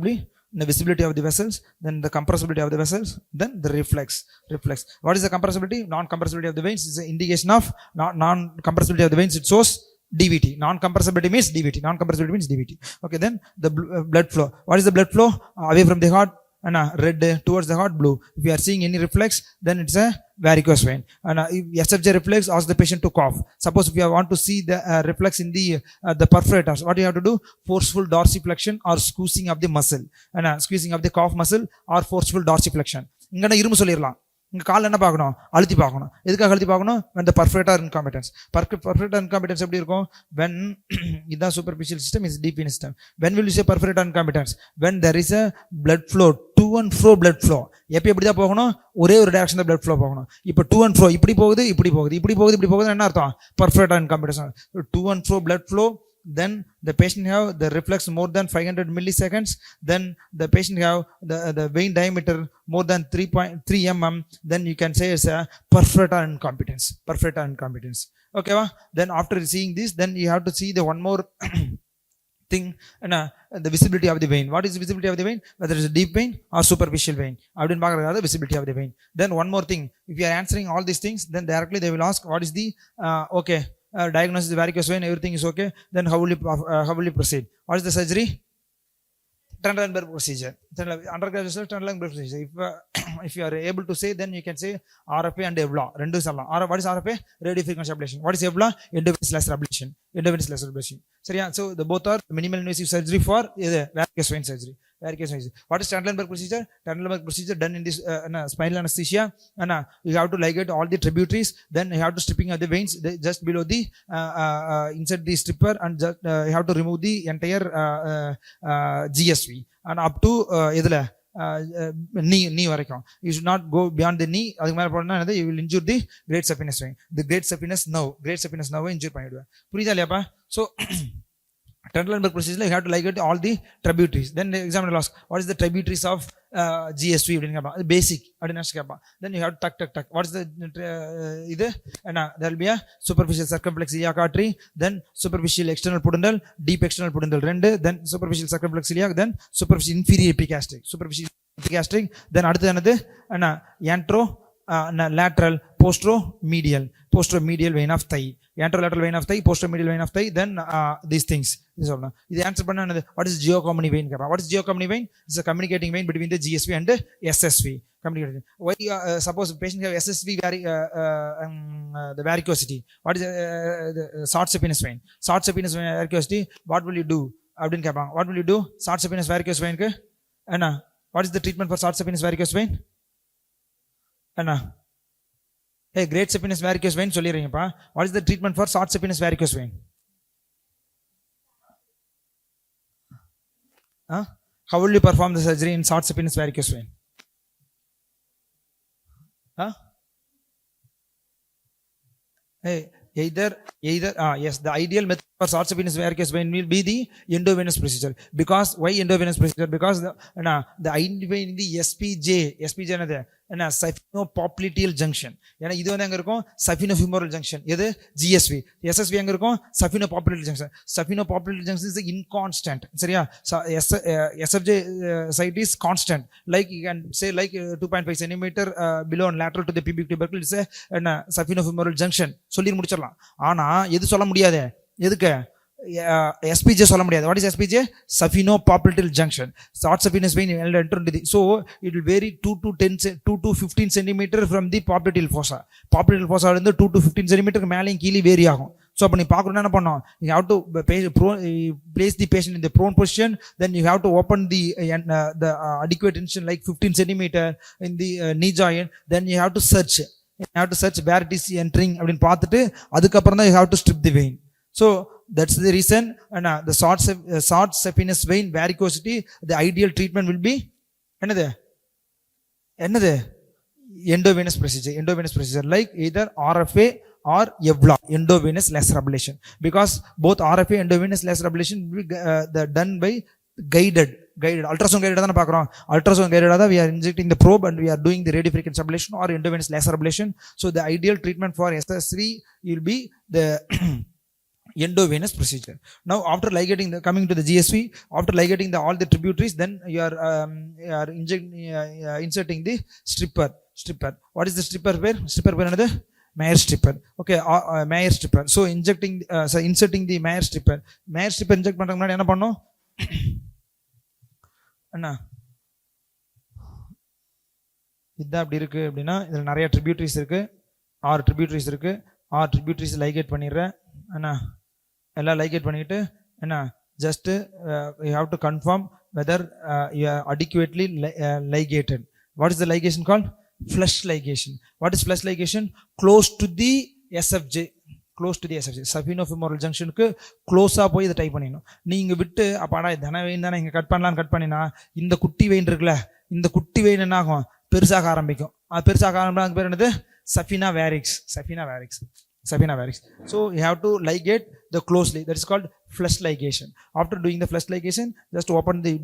the visibility of the vessels, then the compressibility of the vessels, then the reflex. What is the compressibility? Non-compressibility of the veins is an indication of non-compressibility of the veins. It shows DVT. Non-compressibility means DVT. Okay, then the blood flow. What is the blood flow? Away from the heart, red, towards the heart, blue. If you are seeing any reflex, then it's a varicose vein. And if SFJ reflex, ask the patient to cough. Suppose if you want to see the reflex in the perforators, what you have to do? Forceful dorsiflexion or squeezing of the muscle, squeezing of the cough muscle or forceful dorsiflexion. இங்க இரும்பு சொல்லிடலாம். இங்க கால் என்ன பார்க்கணும், அழுத்தி பார்க்கணும். எதுக்காக அழுத்தி பார்க்கணும்? when the perforator incompetence. Perforator incompetence எப்படி இருக்கும்? when இதான் superficial system, is deep vein system. When will you say perforator incompetence? when there is a blood flow, to and fro blood flow. எப்படி தான் போகணும்? ஒரே ஒரு டைரக்ஷன்ல blood flow போகணும். இப்போ to and fro இப்படி போகுது என்ன அர்த்தம்? perforator incompetence. to and fro blood flow, then the patient have the reflex more than 500 milliseconds, then the patient have the vein diameter more than 3.3 mm, then you can say it's a perforator incompetence. Okay va? Then after seeing this, then you have to see the one more thing, the visibility of the vein. What is the visibility of the vein? Whether it's a deep vein or superficial vein, அப்படினு பார்க்கறது visibility of the vein. Then one more thing, if you are answering all these things, then directly they will ask what is the diagnosis of varicose vein, everything is okay, then how will you proceed? What is the surgery? Trendelenburg procedure. Undergraduate Trendelenburg procedure. If you are able to say, then you can say RFA and EVLA. Rendu சொல்லலாம். What is RFA? Radio frequency ablation. What is EVLA? Endovenous laser ablation. சரியா? So the both are minimal invasive surgery for varicose vein surgery. What is Trendelenburg procedure? Trendelenburg procedure done in this spinal anesthesia. You have to ligate all the tributaries, then you have to stripping of the veins just below the insert the stripper, and just, you have to remove the entire GSV and up to knee வரைக்கும். You should not go beyond the knee. அதுக்கு மேல போனா you will injure the great saphenous vein. The great saphenous nerve injure பண்ணிடுவேன். புரியுதா இல்லையாப்பா? So Trendelenburg procedure, you have to ligate all the tributaries. Then the examiner will ask, what is the tributaries of GSV? Basic. Then you have to tuck. What is the there will be a superficial circumflex iliac artery, then superficial external pudendal, deep external pudendal 2, then superficial circumflex iliac, then superficial inferior epigastric, then அடுத்து என்னது antro lateral posteromedial vein of thigh, anterolateral vein of thigh, posteromedial vein of thigh, then these things. This answer பண்ண what is geocommony vein? What is geocommony vein? It's a communicating vein between the GSV and the SSV. Why suppose patient have SSV the varicosity? What is the short saphenous vein? Short saphenous vein varicosity, what will you do? அப்படின்னு கேட்பாங்க. What will you do? Short saphenous varicose vein க்கு என்ன? What is the treatment for short saphenous varicose vein? என்ன? Hey, great saphenous varicose vein சொல்லிறீங்கப்பா. What is the treatment for short saphenous varicose vein? How will you perform the surgery in short saphenous varicose vein? Hey, either yes, the ideal method for short saphenous varicose vein will be the endovenous procedure. Because why endovenous procedure? Because the ideal vein in the SPJ என்னது saphenopoppliteal junction. ஏன்னா இது வந்து எங்க இருக்கும் saphenofemoral junction. எது GSV. SSV எங்க இருக்கும் saphenopoppliteal junction. Saphenopoppliteal junction is inconstant. சரியா? SFJ site is constant. Like you can say like 2.5 cm below and lateral to the pubic tubercle is a saphenofemoral junction. சொல்லி முடிச்சிடலாம். ஆனா எது சொல்ல முடியாது? எதுக்கு? SPJ சொல்ல முடியாது. What is SPJ? Saphenopopliteal junction. Short saphenous vein will enter into the, so it will vary 2 to 15 centimeter from the popliteal fossa. Popliteal fossa இருந்து 2 to 15 centimeter மேலேயும் கீழே வேரி ஆகும். ஸோ அப்போ நீ பார்க்கணும்னா என்ன பண்ணோம், you have to place the patient in the prone position, then you have to open the adequate tension like 15 centimeter in the knee joint, then you have to search where it is entering அப்படின்னு பார்த்துட்டு அதுக்கப்புறம் தான் you have to strip the vein. So that's the reason, and the short saphenous vein varicosity, the ideal treatment will be என்னது endovenous procedure like either RFA or EVLA, endovenous laser ablation, because both RFA endovenous laser ablation will be done by guided ultrasound guided தான் பார்க்குறோம். ultrasound guided தான் we are injecting the probe and we are doing the radiofrequency ablation or endovenous laser ablation. So the ideal treatment for SS3 will be the endovenous procedure. Now after ligating coming to the GSV, after ligating all the tributaries, then you are inserting the stripper. What is the stripper pair another Mayer stripper. Okay, Mayer stripper. So inserting the Mayer stripper inject பண்றதுக்கு முன்னாடி என்ன பண்ணனும் அண்ணா, இது அப்படி இருக்கு அப்படின்னா இதுல நிறைய tributaries இருக்கு, 6 tributaries இருக்கு. 6 tributaries ligate பண்ணிடுறேன் அண்ணா. எல்லாம் ligate பண்ணிட்டு என்ன, just you have to confirm whether you are adequately ligated. What is the ligation called? Flush ligation. What is flush ligation? Close to the SFJ, saphenofemoral junction க்கு க்ளோஸா போய் இதை type பண்ணிடணும். நீங்க விட்டு அப்பாடா தன வெயின் தானே இங்க கட் பண்ணினா இந்த குட்டி வெயின் இருக்குல்ல, இந்த குட்டி வெயின் என்ன ஆகும், பெருசாக ஆரம்பிக்கும். அது பெருசாக ஆரம்பிக்கும், அது பேர் என்னது, Safina வேரிக்ஸ். So you have to ligate the closely, that is called flush ligation. After doing the flush ligation, just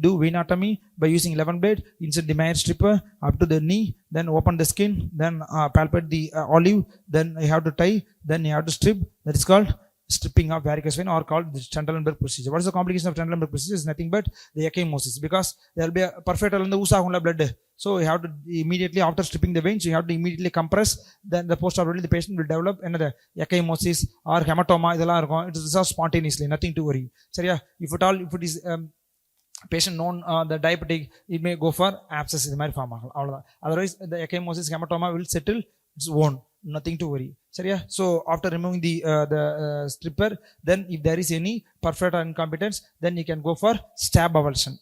do venotomy by using 11 blade, insert the Mayer stripper up to the knee, then open the skin, then palpate the olive, then you have to tie, then you have to strip. That is called stripping of varicose vein or called the Trendelenburg procedure. What is the complication of Trendelenburg procedure? Is nothing but the ecchymosis, because there will be a perfect ooze agumla blood. So you have to immediately after stripping the veins, you have to immediately compress. Then the post-operatively the patient will develop another ecchymosis or hematoma. இதெல்லாம் இருக்கும். It is spontaneously, nothing to worry. சரியா? If it is patient known the diabetic, it may go for abscess இது மாதிரி form ஆகும், அவ்வளவுதான். Otherwise the ecchymosis hematoma will settle its own, nothing to worry. சரியா? So after removing the stripper, then if there is any perfect incompetence, then you can go for stab avulsion.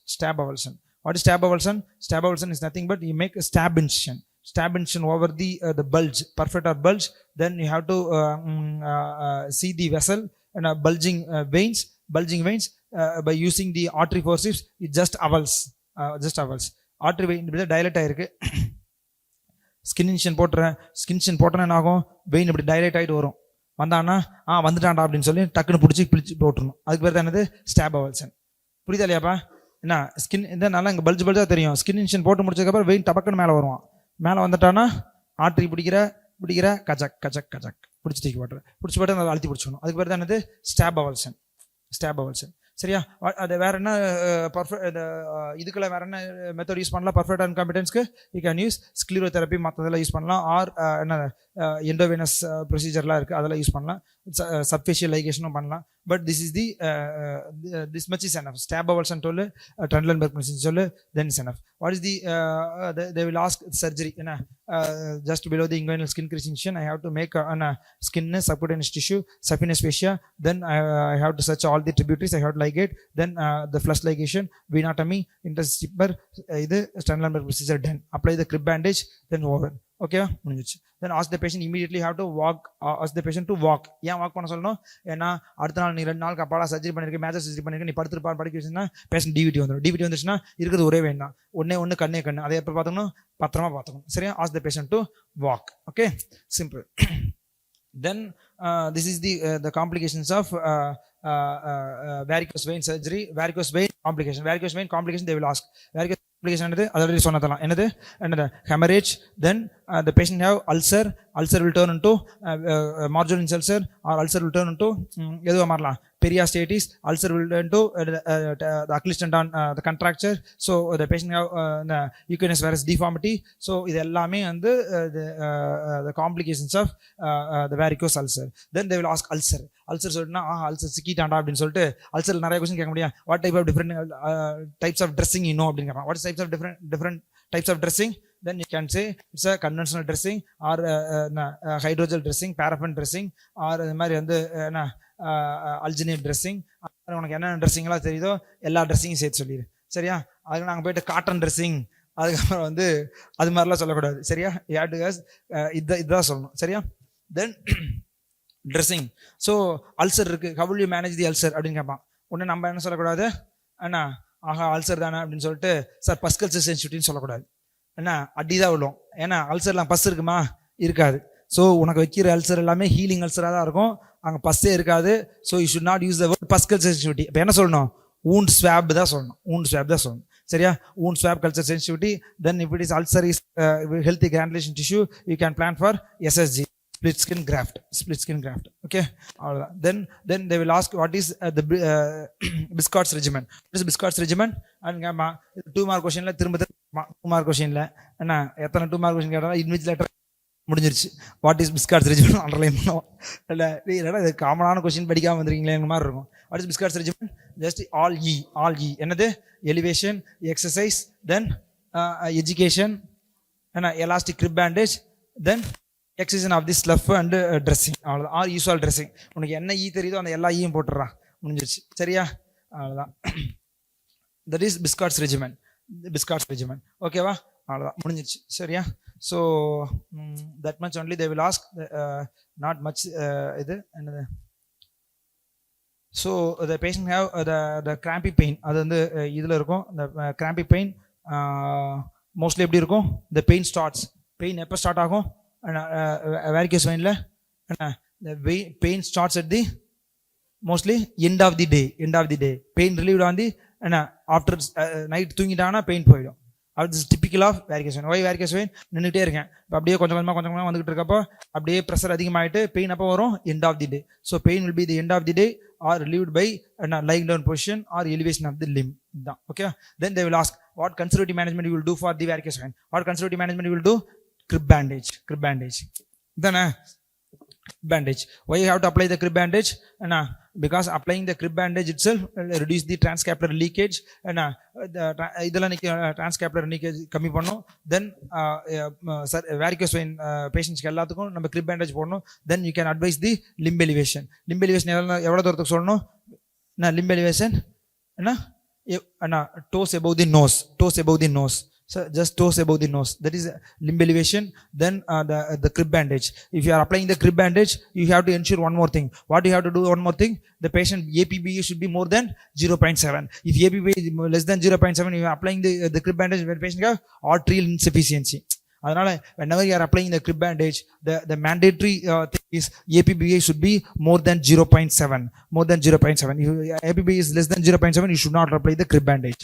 What is stab avulsion? Stab avulsion is nothing but you make a stab incision over the bulge, perfector bulge. Then you have to see the vessel and bulging veins by using the artery forceps. It just avulse. Artery vein dilate ஆயிருக்கு. Skin injection போட்டேன்னா என்ன ஆகும், vein இப்படி dilate ஆகிட்டு வரும். வந்தான்னா வந்துட்டான்டா அப்படின்னு சொல்லி டக்குன்னு பிடிச்சி போட்டுருணும். அதுக்கு பேர் தான் என்னது, ஸ்டாப் அவல்சன். புரியுதா இல்லையாப்பா? என்ன ஸ்கின் இந்த நல்லா இங்கே பல்ஜாக தெரியும். ஸ்கின் இன்ஜெக்ஷன் போட்டு முடிச்சதுக்கப்புறம் வெயின் டபக்குன்னு மேலே வருவான். மேலே வந்துட்டான்னா ஆர்டரி பிடிக்கிற கஜக் பிடிச்சி தூக்கி போட்டு அதை அழுத்தி பிடிச்சிக்கணும். அதுக்கு பேர் தான் என்னது, ஸ்டாப் அவல்சன். சரியா? அது வேற என்ன இதுக்கெல்லாம் வேற என்ன மெத்தட் யூஸ் பண்ணலாம்? பர்ஃபெக்ட் இன்காம்பிடன்ஸ்க்கு யூ கேன் யூஸ் ஸ்க்ளீரோதெரப்பி, மற்றதெல்லாம் யூஸ் பண்ணலாம். ஆர் என்ன எண்டோவெனஸ் ப்ரொசீஜர்லாம் இருக்குது, அதெல்லாம் யூஸ் பண்ணலாம். சப்ஃபேஷியல் லைகேஷனும் பண்ணலாம். But this is this much is enough. Stab avulsion tolle, Trendelenburg procedure tolle, then is enough. What is they will ask surgery, just below the inguinal skin crease incision I have to make skin subcutaneous tissue, saphenous fascia, then I have to search all the tributaries, I have to ligate, then the flush ligation, venotomy, interstipper, idu Trendelenburg procedure done. Apply the crib bandage, then over. Okay, முடிஞ்சிச்சு. Then ask the patient immediately have to walk, ask the patient to walk. ஏன் walk பண்ண சொல்லணும்? ஏன்னா அடுத்த நாள் நீ 2 நாளுக்கு அப்பாடா சர்ஜரி பண்ணிருக்க, மேஜர் சர்ஜரி பண்ணிருக்க, நீ படுத்துருப்பா படிக்க வச்சுன்னா பேஷண்ட் டிவிடி வந்துச்சுன்னா இருக்கிறது ஒரே வேணா, ஒன்று கண்ணே அதை எப்போ பார்த்துக்கணும், பத்திரமா பார்த்துக்கணும். சரியா? ask the patient to walk. Okay, simple. Then this is the complications of varicose vein surgery. Varicose vein complication they will ask. Varicose complication என்னது, already சொன்னதெல்லாம் என்னது hemorrhage, then the patient have ulcer will turn into marginal ulcer, or ulcer will turn into எதுவா மாறலாம் periosteitis, ulcer will turn into the Achilles tendon the contracture, so the patient have the Euchinus varus deformity. So இது எல்லாமே வந்து the complications of the varicose ulcer. Then they will ask ulcer சொல்லிட்டுனா ulcer சிக்கிட்டாண்டா அப்படின்னு சொல்லிட்டு ulcer நிறைய question கேட்க முடியும். What type of different types of dressing you know அப்படின்னு கேட்பாங்க. What is types of different types of dressing? Then you can say it's a conventional dressing, or hydrogel dressing, paraffin dressing, or இந்த மாதிரி வந்து alginate dressing. உனக்கு என்ன ட்ரெஸ்ஸிங்லாம் தெரியுதோ எல்லா ட்ரெஸ்ஸிங்கும் சேர்த்து சொல்லிடு, சரியா? அதுக்கு நாங்கள் போயிட்டு காட்டன் ட்ரெஸ்ஸிங் அதுக்கப்புறம் வந்து அது மாதிரிலாம் சொல்லக்கூடாது, சரியா? இதுதான் சொல்லணும், சரியா? தென் ட்ரெஸ்ஸிங். ஸோ அல்சர் இருக்கு, how will you manage the ulcer அப்படின்னு கேட்பான். உடனே நம்ம என்ன சொல்லக்கூடாது, அண்ணா அல்சர் தானே அப்படின்னு சொல்லிட்டு சார் பஸ் கல்ச்சர் சென்சிட்டிவ்னு சொல்லக்கூடாது. என்ன அடிதான் விழும், ஏன்னா அல்சர்லாம் பஸ் இருக்குமா, இருக்காது. ஸோ உனக்கு வைக்கிற அல்சர் எல்லாமே ஹீலிங் அல்சராக தான் இருக்கும், அங்கே பஸ்ஸே இருக்காது. So you should not use the word bus culture sensitivity. இப்போ என்ன சொல்லணும், wound swab தான் சொல்லணும், wound swab தான் சொல்லணும், சரியா? wound swab culture sensitivity. Then if it is ulcer is healthy granulation tissue, you can plan for SSG, split skin graft. Okay, then they will ask what is the Biscott's regimen. What is Biscott's regimen? And 2 mark question la திரும்ப 2 mark question la என்ன எத்தனை 2 mark question கேட்டா invigilator முடிஞ்சிருச்சு. What is Bisgaard's regiment underline பண்ணுவோம். இல்லை இது காமனான question படிக்காமல் வந்துருக்கீங்களே மாதிரி இருக்கும். What is Bisgaard's regiment? Just all E என்னது, எலிவேஷன், எக்ஸசைஸ், தென் எஜுகேஷன், என்ன elastic crepe bandage, then exercise of the slough and dressing. அவ்வளோதான். Or usual dressing. உனக்கு என்ன ஈ தெரியுதோ அந்த எல்லா ஈயும் போட்டுடுறான், முடிஞ்சிருச்சு, சரியா? அவ்வளோதான். That is Bisgaard's regiment. ஓகேவா? அவ்வளோதான், முடிஞ்சிருச்சு, சரியா? So that much only they will ask, not much இது என்னது. So the patient have the crampy pain, அது வந்து இதில் இருக்கும். இந்த கிராம்பி பெயின் மோஸ்ட்லி எப்படி இருக்கும், த பெயின் எப்போ ஸ்டார்ட் ஆகும், varicose வெயினில் the pain starts at the mostly end of the day. Pain relieved on the after night தூங்கிட்டாங்கன்னா பெயின் போயிடும். அது typical of varicose vein. Why varicose vein நின்றுட்டே இருக்கேன், இப்போ அப்படியே கொஞ்சம் கொஞ்சமாக வந்துகிட்டு இருக்கப்போ அப்படியே ப்ரெஷர் அதிகமாகிட்டு பெயின் அப்போ வரும் end of the day. So pain will be the end of the day or relieved by lying down position or elevation of the limb. இதுதான், okay. Then they will ask what conservative management you will do for the varicose vein. What conservative management you will do? crib bandage. Then bandage. Why you have to apply the crib bandage? Because applying the crib bandage itself reduce the transcapular leakage, இதெல்லாம் transcapular leakage கம்மி பண்ணும். Then varicose vein patients எல்லாத்துக்கும் நம்ம crib bandage போடணும். Then you can advise the limb elevation. எவ்வளவு தூரத்துக்கு சொல்லணும்? limb elevation toes above the nose. So just toes above the nose, that is limb elevation. Then the crib bandage. If you are applying the crib bandage, you have to ensure one more thing. What you have to do? One more thing. The patient APBA should be more than 0.7. If APBA is less than 0.7, you are applying the crib bandage when patient have arterial insufficiency. அதனால whenever you are applying the crib bandage, the mandatory thing is APBA should be more than 0.7. If APBA is less than 0.7, you should not apply the crib bandage.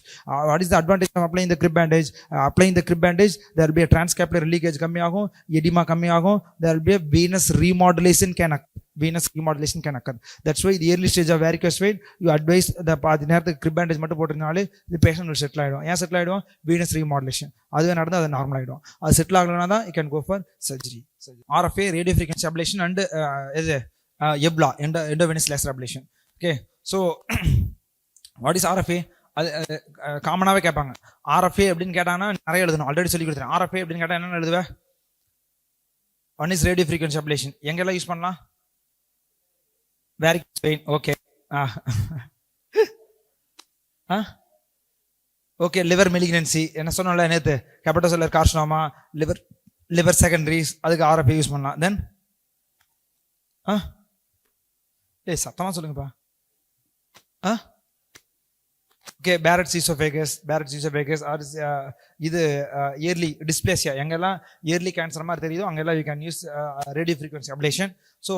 What is the advantage of applying the crib bandage? Applying the crib bandage, there will be a transcapular leakage கம்மி ஆகும், edema கம்மி ஆகும், there will be a venous remodulation can occur. That's why the early stage of varicose vein, you advise the நேரத்துக்கு crib bandage மட்டும் போட்டுனாலே the patient will settle ஆயிடும். ஏன் settle ஆயிடும்? venous remodulation அதுவே நடந்தா அது நார்மல் ஆயிடும். அது செட்டில் ஆகலனா தான் you can go for surgery. RFA, radio frequency ablation, and EBLA, endovenous laser ablation. Okay, so what is RFA? அது காமனாவே கேட்பாங்க. RFA அப்படின்னு கேட்டாங்கன்னா நிறைய எழுதணும், ஆல்ரெடி சொல்லி கொடுத்துறேன். RFA அப்படின்னு கேட்டா என்னன்னு எழுதுவேன்? One is radio frequency ablation. எங்கெல்லாம் யூஸ் பண்ணலாம்? varicose vein. Okay. Okay. Liver malignancy என்ன சொன்னோம்ல நேற்று, ஹெப்படோசெல்லுலர் கார்சினோமா, லிவர் செகண்டரிஸ், அதுக்கு RFA யூஸ் பண்ணலாம். தென் சத்தமா சொல்லுங்கப்பா. ஓகே. பேரட்ஸ் ஈசோஃபேகஸ் ஆர் இது இயர்லி டிஸ்பிளேசியா, எங்கெல்லாம் இயர்லி கேன்சர் மாதிரி தெரியுதோ அங்கெல்லாம் you can use radio frequency ablation. So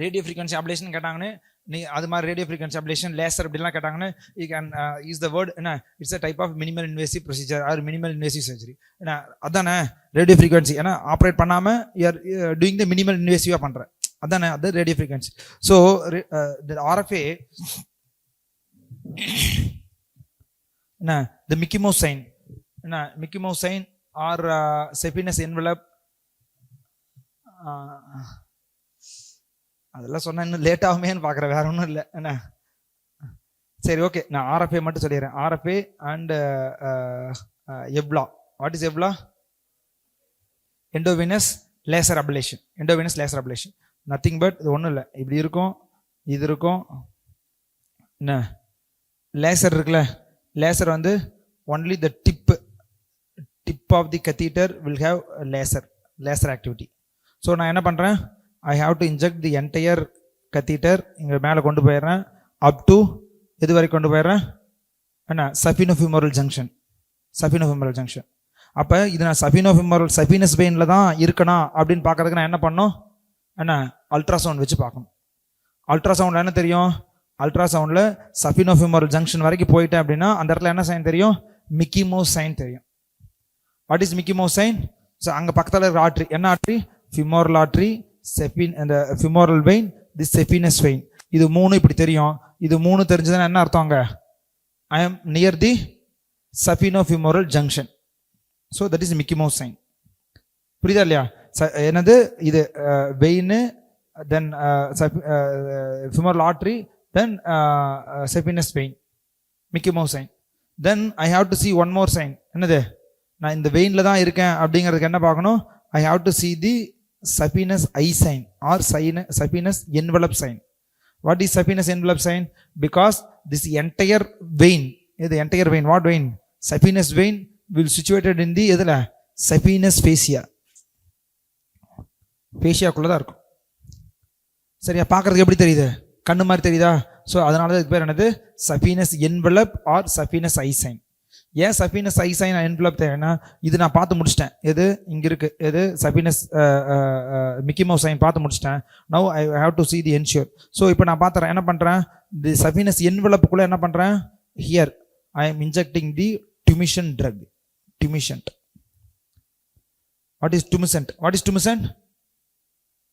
radio frequency ablation கேட்டாங்கன்னு நீ அது மாதிரி ரேடியோ ஃப்ரீக்வன்சி அப்ளேஷன் லேசர் அப்படிலாம் கேட்டாங்கன்னா you can use the word என்ன it's a type of minimal invasive procedure or minimal invasive surgery ஏன்னா அதானே ரேடியோ ஃப்ரீக்வன்சி ஏன்னா ஆப்ரேட் பண்ணாமல் யூஆர் டூயிங் த மினிமல் இன்வேசிவாக பண்ணுறேன் அதானே அது ரேடியோ ஃப்ரீக்வன்சி. ஸோ ஆர்எஃப்ஏ என்ன த மிக்கி மவுஸ் சைன் என்ன Mickey Mouse sign or saphenous envelope அதெல்லாம் சொன்னா இன்னும் லேட் ஆகுமேன்னு பார்க்குறேன், வேற ஒன்றும் இல்லை என்ன. சரி ஓகே, நான் ஆர்எஃப்ஏ மட்டும் சொல்லிடுறேன். RFA and EVLA. What is EVLA? Endovenous laser ablation. Endovenous laser ablation nothing but இது ஒன்றும் இல்லை, இப்படி இருக்கும், இது இருக்கும் என்ன. லேசர் இருக்குல்ல, லேசர் வந்து only the tip of the catheter will have laser activity. So நான் என்ன பண்ணுறேன், I have to inject the entire catheter இங்கே மேலே கொண்டு போயிடுறேன், அப் டு எது வரைக்கும் கொண்டு போயிடுறேன் என்ன, சஃபினோஃபியூமரல் ஜங்ஷன். சஃபினோஃபியூமரல் ஜங்ஷன். அப்போ இது நான் சஃபினோஃபியூமரல் சஃபினஸ் வெயினில் தான் இருக்கணும் அப்படின்னு பார்க்கறதுக்கு நான் என்ன பண்ணணும் என்ன, அல்ட்ராசவுண்ட் வச்சு பார்க்கணும். அல்ட்ராசவுண்டில் என்ன தெரியும், அல்ட்ராசவுண்டில் சஃபினோஃபியூமரல் ஜங்ஷன் வரைக்கும் போயிட்டேன் அப்படின்னா அந்த இடத்துல என்ன சைன் தெரியும், மிக்கி மவுஸ் சைன் தெரியும். What is Mickey Mouse sign? So அங்கே பக்கத்தில் இருக்கிற ஆட்ரி என்ன ஆட்ரி, ஃபிமோரல் ஆட்ரி, அந்த femoral vein, the saphenous vein. இது மூணு இப்படி தெரியும். இது மூணு தெரிஞ்சதுன்னா என்ன அர்த்தம், அங்கே I am near the saphenofemoral junction. So that is Mickey Mouse sign. புரியுதா இல்லையா? என்னது இது vein, then femoral artery, then saphenous vein, Mickey Mouse sign. Then I have to see one more sign. என்னது, நான் இந்த வெயினில் தான் இருக்கேன் அப்படிங்கிறதுக்கு என்ன பார்க்கணும், I have to see the saphenous eye sign or saphenous envelope sign. What is saphenous envelope sign? Because this entire vein, இது entire vein, what vein, saphenous vein will situated in the எதில், saphenous fascia, ஃபேசியாக்குள்ளே தான் இருக்கும். சரியா? பார்க்குறதுக்கு எப்படி தெரியுது, கண்ணு மாதிரி தெரியுதா? ஸோ அதனால தான் இதுக்கு பேர் என்னது, saphenous envelope R saphenous eye sign. ஏன் சஃபினஸ் ஐ சைன் என்வலப் தேவைன்னா, இது நான் பார்த்து முடிச்சிட்டேன், எது இங்கே இருக்கு, எது சஃபினஸ் மிக்கி மவுஸ் சைன் பார்த்து முடிச்சிட்டேன். Now I have to see the ensure. So இப்போ நான் பார்த்துறேன், என்ன பண்ணுறேன், தி சஃபினஸ் என்வலப்புக்குள்ளே என்ன பண்ணுறேன், here I am injecting the tumescent drug. Tumescent. What is tumescent? What is tumescent?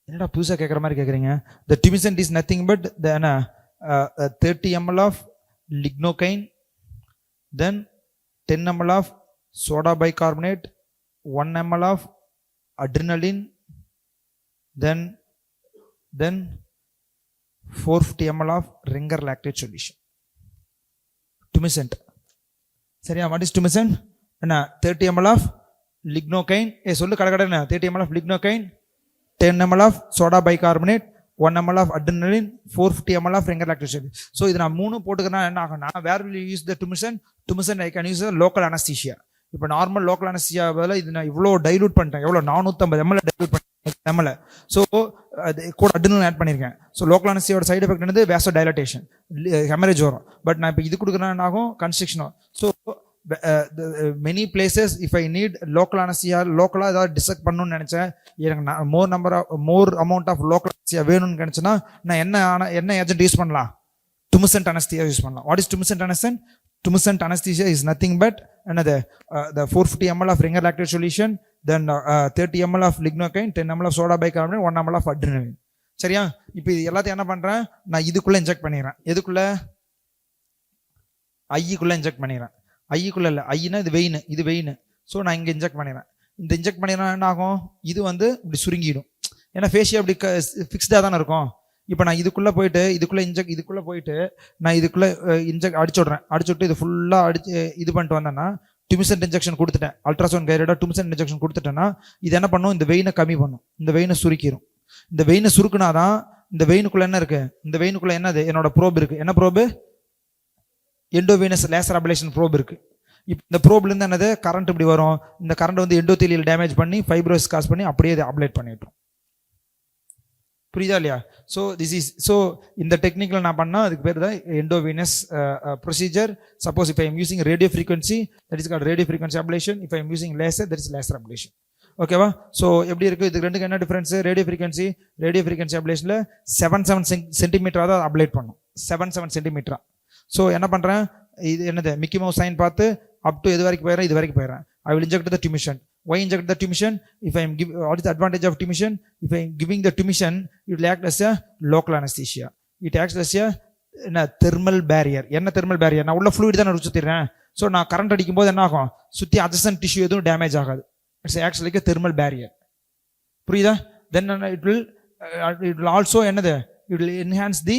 என்னடா புதுசாக கேட்குற மாதிரி கேட்குறீங்க. The tumescent is nothing but the 30 ml of lignocaine, then 10 ml of soda bicarbonate, 1 ml of adrenaline, then 450 ml of ringer lactate solution. Tumescent. சரியா? What is tumescent? என்ன, 30 ml of lignocaine, சொல்லு கடகடன்னு, 30 ml of lignocaine, 10 ml of soda bicarbonate, 1 ml of adrenaline, 450 ml of ringer lactate solution. So இது நான் 3 போட்டுக்கிறேன்னா என்ன ஆகும்னா, where will use the tumescent? tumescent I can use a local anesthesia. இப்போ normal local anaesthesia பதில் இது நான் இவ்வளோ டைலூட் பண்ணிட்டேன், எவ்வளோ 450 ml டைலூட் பண்ணிட்டேன் ml. ஸோ அது கூட அட்ரினலின் ஆட் பண்ணியிருக்கேன். ஸோ லோக்கல் அனஸ்தீசியோட சைடு எஃபெக்ட் என்னது, வேசோ டைலட்டேஷன், ஹெமரேஜ் வரும். பட் நான் இப்போ இது கொடுக்குறேன் ஆகும் constriction. So many places if I need local anaesthesia, லோக்கலாக ஏதாவது டிசெக்ட் பண்ணணும்னு நினச்சேன், எனக்கு more amount of local anaesthesia வேணும்னு நினச்சேன்னா நான் என்ன ஏஜென்ட் யூஸ் பண்ணலாம், tumescent anesthesia யூஸ் பண்ணலாம். What is tumescent anesthesia? Tumescent anesthesia is nothing but another the 450 ml of ringer lactate solution, then 30 ml of lignocaine, 10 ml of soda bicarbonate, 1 ml of adrenaline. சரியா? இப்போ இது எல்லாத்தையும் என்ன பண்றேன், நான் இதுக்குள்ள இன்ஜெக்ட் பண்ணிடுறேன். எதுக்குள்ள, ஐக்குள்ள இன்ஜெக்ட் பண்ணிடுறேன். ஐக்குள்ள இல்லை, ஐனா இது வெயின், இது வெயின். ஸோ நான் இங்கே இன்ஜெக்ட் பண்ணிடுறேன். இந்த இன்ஜெக்ட் பண்ணிடுறேன் என்ன ஆகும், இது வந்து இப்படி சுருங்கிடும். ஏன்னா ஃபேஷியா அப்படி ஃபிக்ஸ்டாக தானே இருக்கும். இப்போ நான் இதுக்குள்ளே போயிட்டு இதுக்குள்ளே போயிட்டு நான் இதுக்குள்ளே அடிச்சு விட்றேன். இது ஃபுல்லாக அடிச்சு இது பண்ணிட்டு வந்தேன்னா tumescent இன்ஜெக்ஷன் கொடுத்துட்டேன், அல்ட்ராசவுண்ட் கைடடாக tumescent இன்ஜெக்ஷன் கொடுத்துட்டேன்னா இது என்ன பண்ணும், இந்த வெயினை கம்மி பண்ணும், இந்த வெயினை சுருக்கிடும். இந்த வெயினை சுருக்குனாதான் இந்த வெயினுக்குள்ளே என்ன இருக்குது, இந்த வெயினுக்குள்ளே என்னது, என்னோட ப்ரோப் இருக்குது. என்ன ப்ரோபு, எண்டோவீனஸ் லேசர் அப்ளேஷன் ப்ரோப் இருக்குது. இப்போ இந்த ப்ரோப்லேருந்து என்னது, கரண்ட் இப்படி வரும். இந்த கரண்ட் வந்து எண்டோதீலியல் டேமேஜ் பண்ணி ஃபைப்ரோஸ் காஸ் பண்ணி அப்படியே அதை அப்ளேட் பண்ணிவிட்டோம். புரியுதா இல்லையா? ஸோ இந்த டெக்னிக்கில் நான் பண்ணால் அதுக்கு பேர் தான் எண்டோவீனஸ் ப்ரொசீஜர். சப்போஸ் இப்போ I am using radio frequency, that is called radio frequency ablation. If I am using laser, that is laser ablation. ஓகேவா? ஸோ எப்படி இருக்குது இதுக்கு ரெண்டுக்கு என்ன டிஃப்ரென்ஸு? ரேடியோ ஃப்ரீக்வன்சி அப்ளேஷனில் 7 சென்டிமீட்டராக தான் அப்ளேட் பண்ணும், 7 சென்டிமீட்டரா. ஸோ என்ன பண்ணுறேன், இது என்னது மிக்கி மவுஸ் சைன் பார்த்து அப் டு எது வரைக்கும் போயிடுறேன், இது வரைக்கும் போயிடுறேன். I will inject the tuition. Why inject the tuition? If I am what is the advantage of tuition? If I am giving the tuition, it will act as a local anesthesia. It acts as a thermal barrier. என்ன thermal barrier? நான் உள்ள fluid தான் சுத்திடுறேன். So நான் current அடிக்கும் போது என்ன ஆகும், சுற்றி adjacent tissue எதுவும் டேமேஜ் ஆகாது. It's acts like a thermal barrier. புரியுதா? தென் it will also என்னது, it will enhance the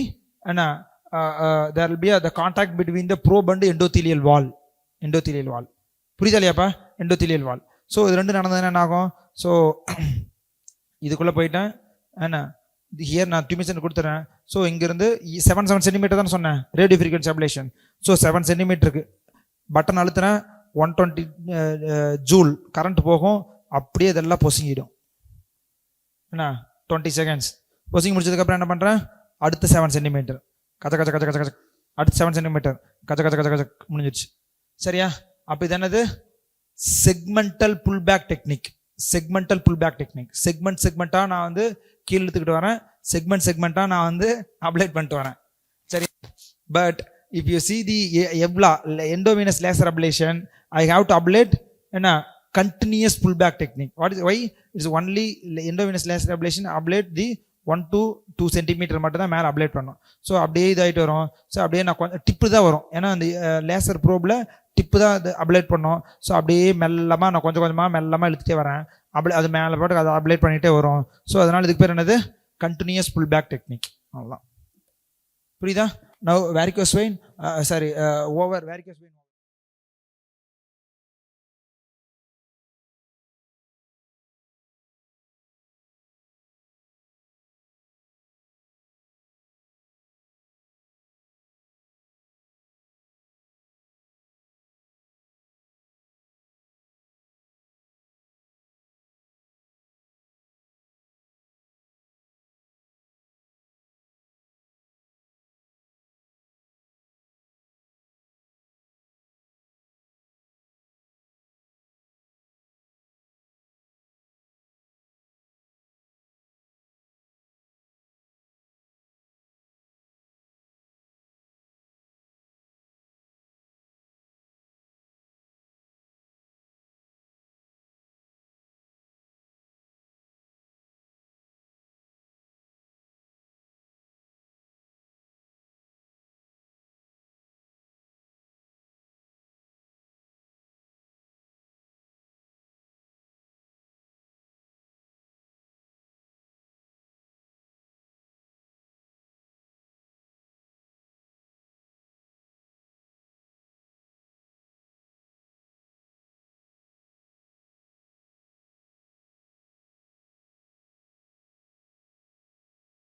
there will be the contact between the probe and endothelial wall. புரியுதா இல்லையாப்பா? endothelial wall. ஸோ இது ரெண்டு நடந்ததுன்னா என்ன ஆகும், ஸோ இதுக்குள்ளே போயிட்டேன் என்ன, ஹியர் நான் டியூமிஷன் கொடுத்துறேன். ஸோ இங்கேருந்து 7 சென்டிமீட்டர் தான் சொன்னேன் ரேடியோ ஃப்ரீக்வன்சி அப்ளேஷன். ஸோ 7 சென்டிமீட்டருக்கு பட்டன் அழுத்துறேன், 120 ஜூல் கரண்ட் போகும், அப்படியே இதெல்லாம் பொசுங்கிடும் என்ன, 20 செகண்ட்ஸ். பொசுங்கி முடிச்சதுக்கப்புறம் என்ன பண்ணுறேன், அடுத்த 7 சென்டிமீட்டர் கச்ச அடுத்த 7 சென்டிமீட்டர் கச்ச முடிஞ்சிடுச்சு. சரியா? அப்போ இது என்னது, செக்மெண்டல் புல்பேக் டெக்னிக். செக்மெண்ட்டாக நான் வந்து கீழே எடுத்துக்கிட்டு வரேன், செக்மெண்ட்டாக நான் வந்து அப்ளேட் பண்ணிட்டு வரேன். சரி, but if you see the EVLA endovenous laser ablation, I have to ablate என்ன, continuous pullback technique. What is why it's only endovenous laser ablation ablate the 1 to 2 centimetre மட்டும் தான் மேலே அப்ளேட் பண்ணோம். ஸோ அப்படியே இதாகிட்டு வரும். ஸோ அப்படியே நான் கொஞ்சம் டிப்பு தான் வரும், ஏன்னா அந்த லேசர் ப்ரோபில் டிப்பு தான் அது அப்ளேட் பண்ணோம். ஸோ அப்படியே மெல்லமாக நான் கொஞ்சமாக மெல்லமாக இழுத்துட்டே வரேன், அது மேலே போட்டு அதை அப்ளேட் பண்ணிகிட்டே வரும். ஸோ அதனால் இதுக்கு பேர் என்னது, கண்டினியூஸ் புல்பேக் டெக்னிக். அவ்வளோதான். புரியுதா? Now varicose vein, over varicose vein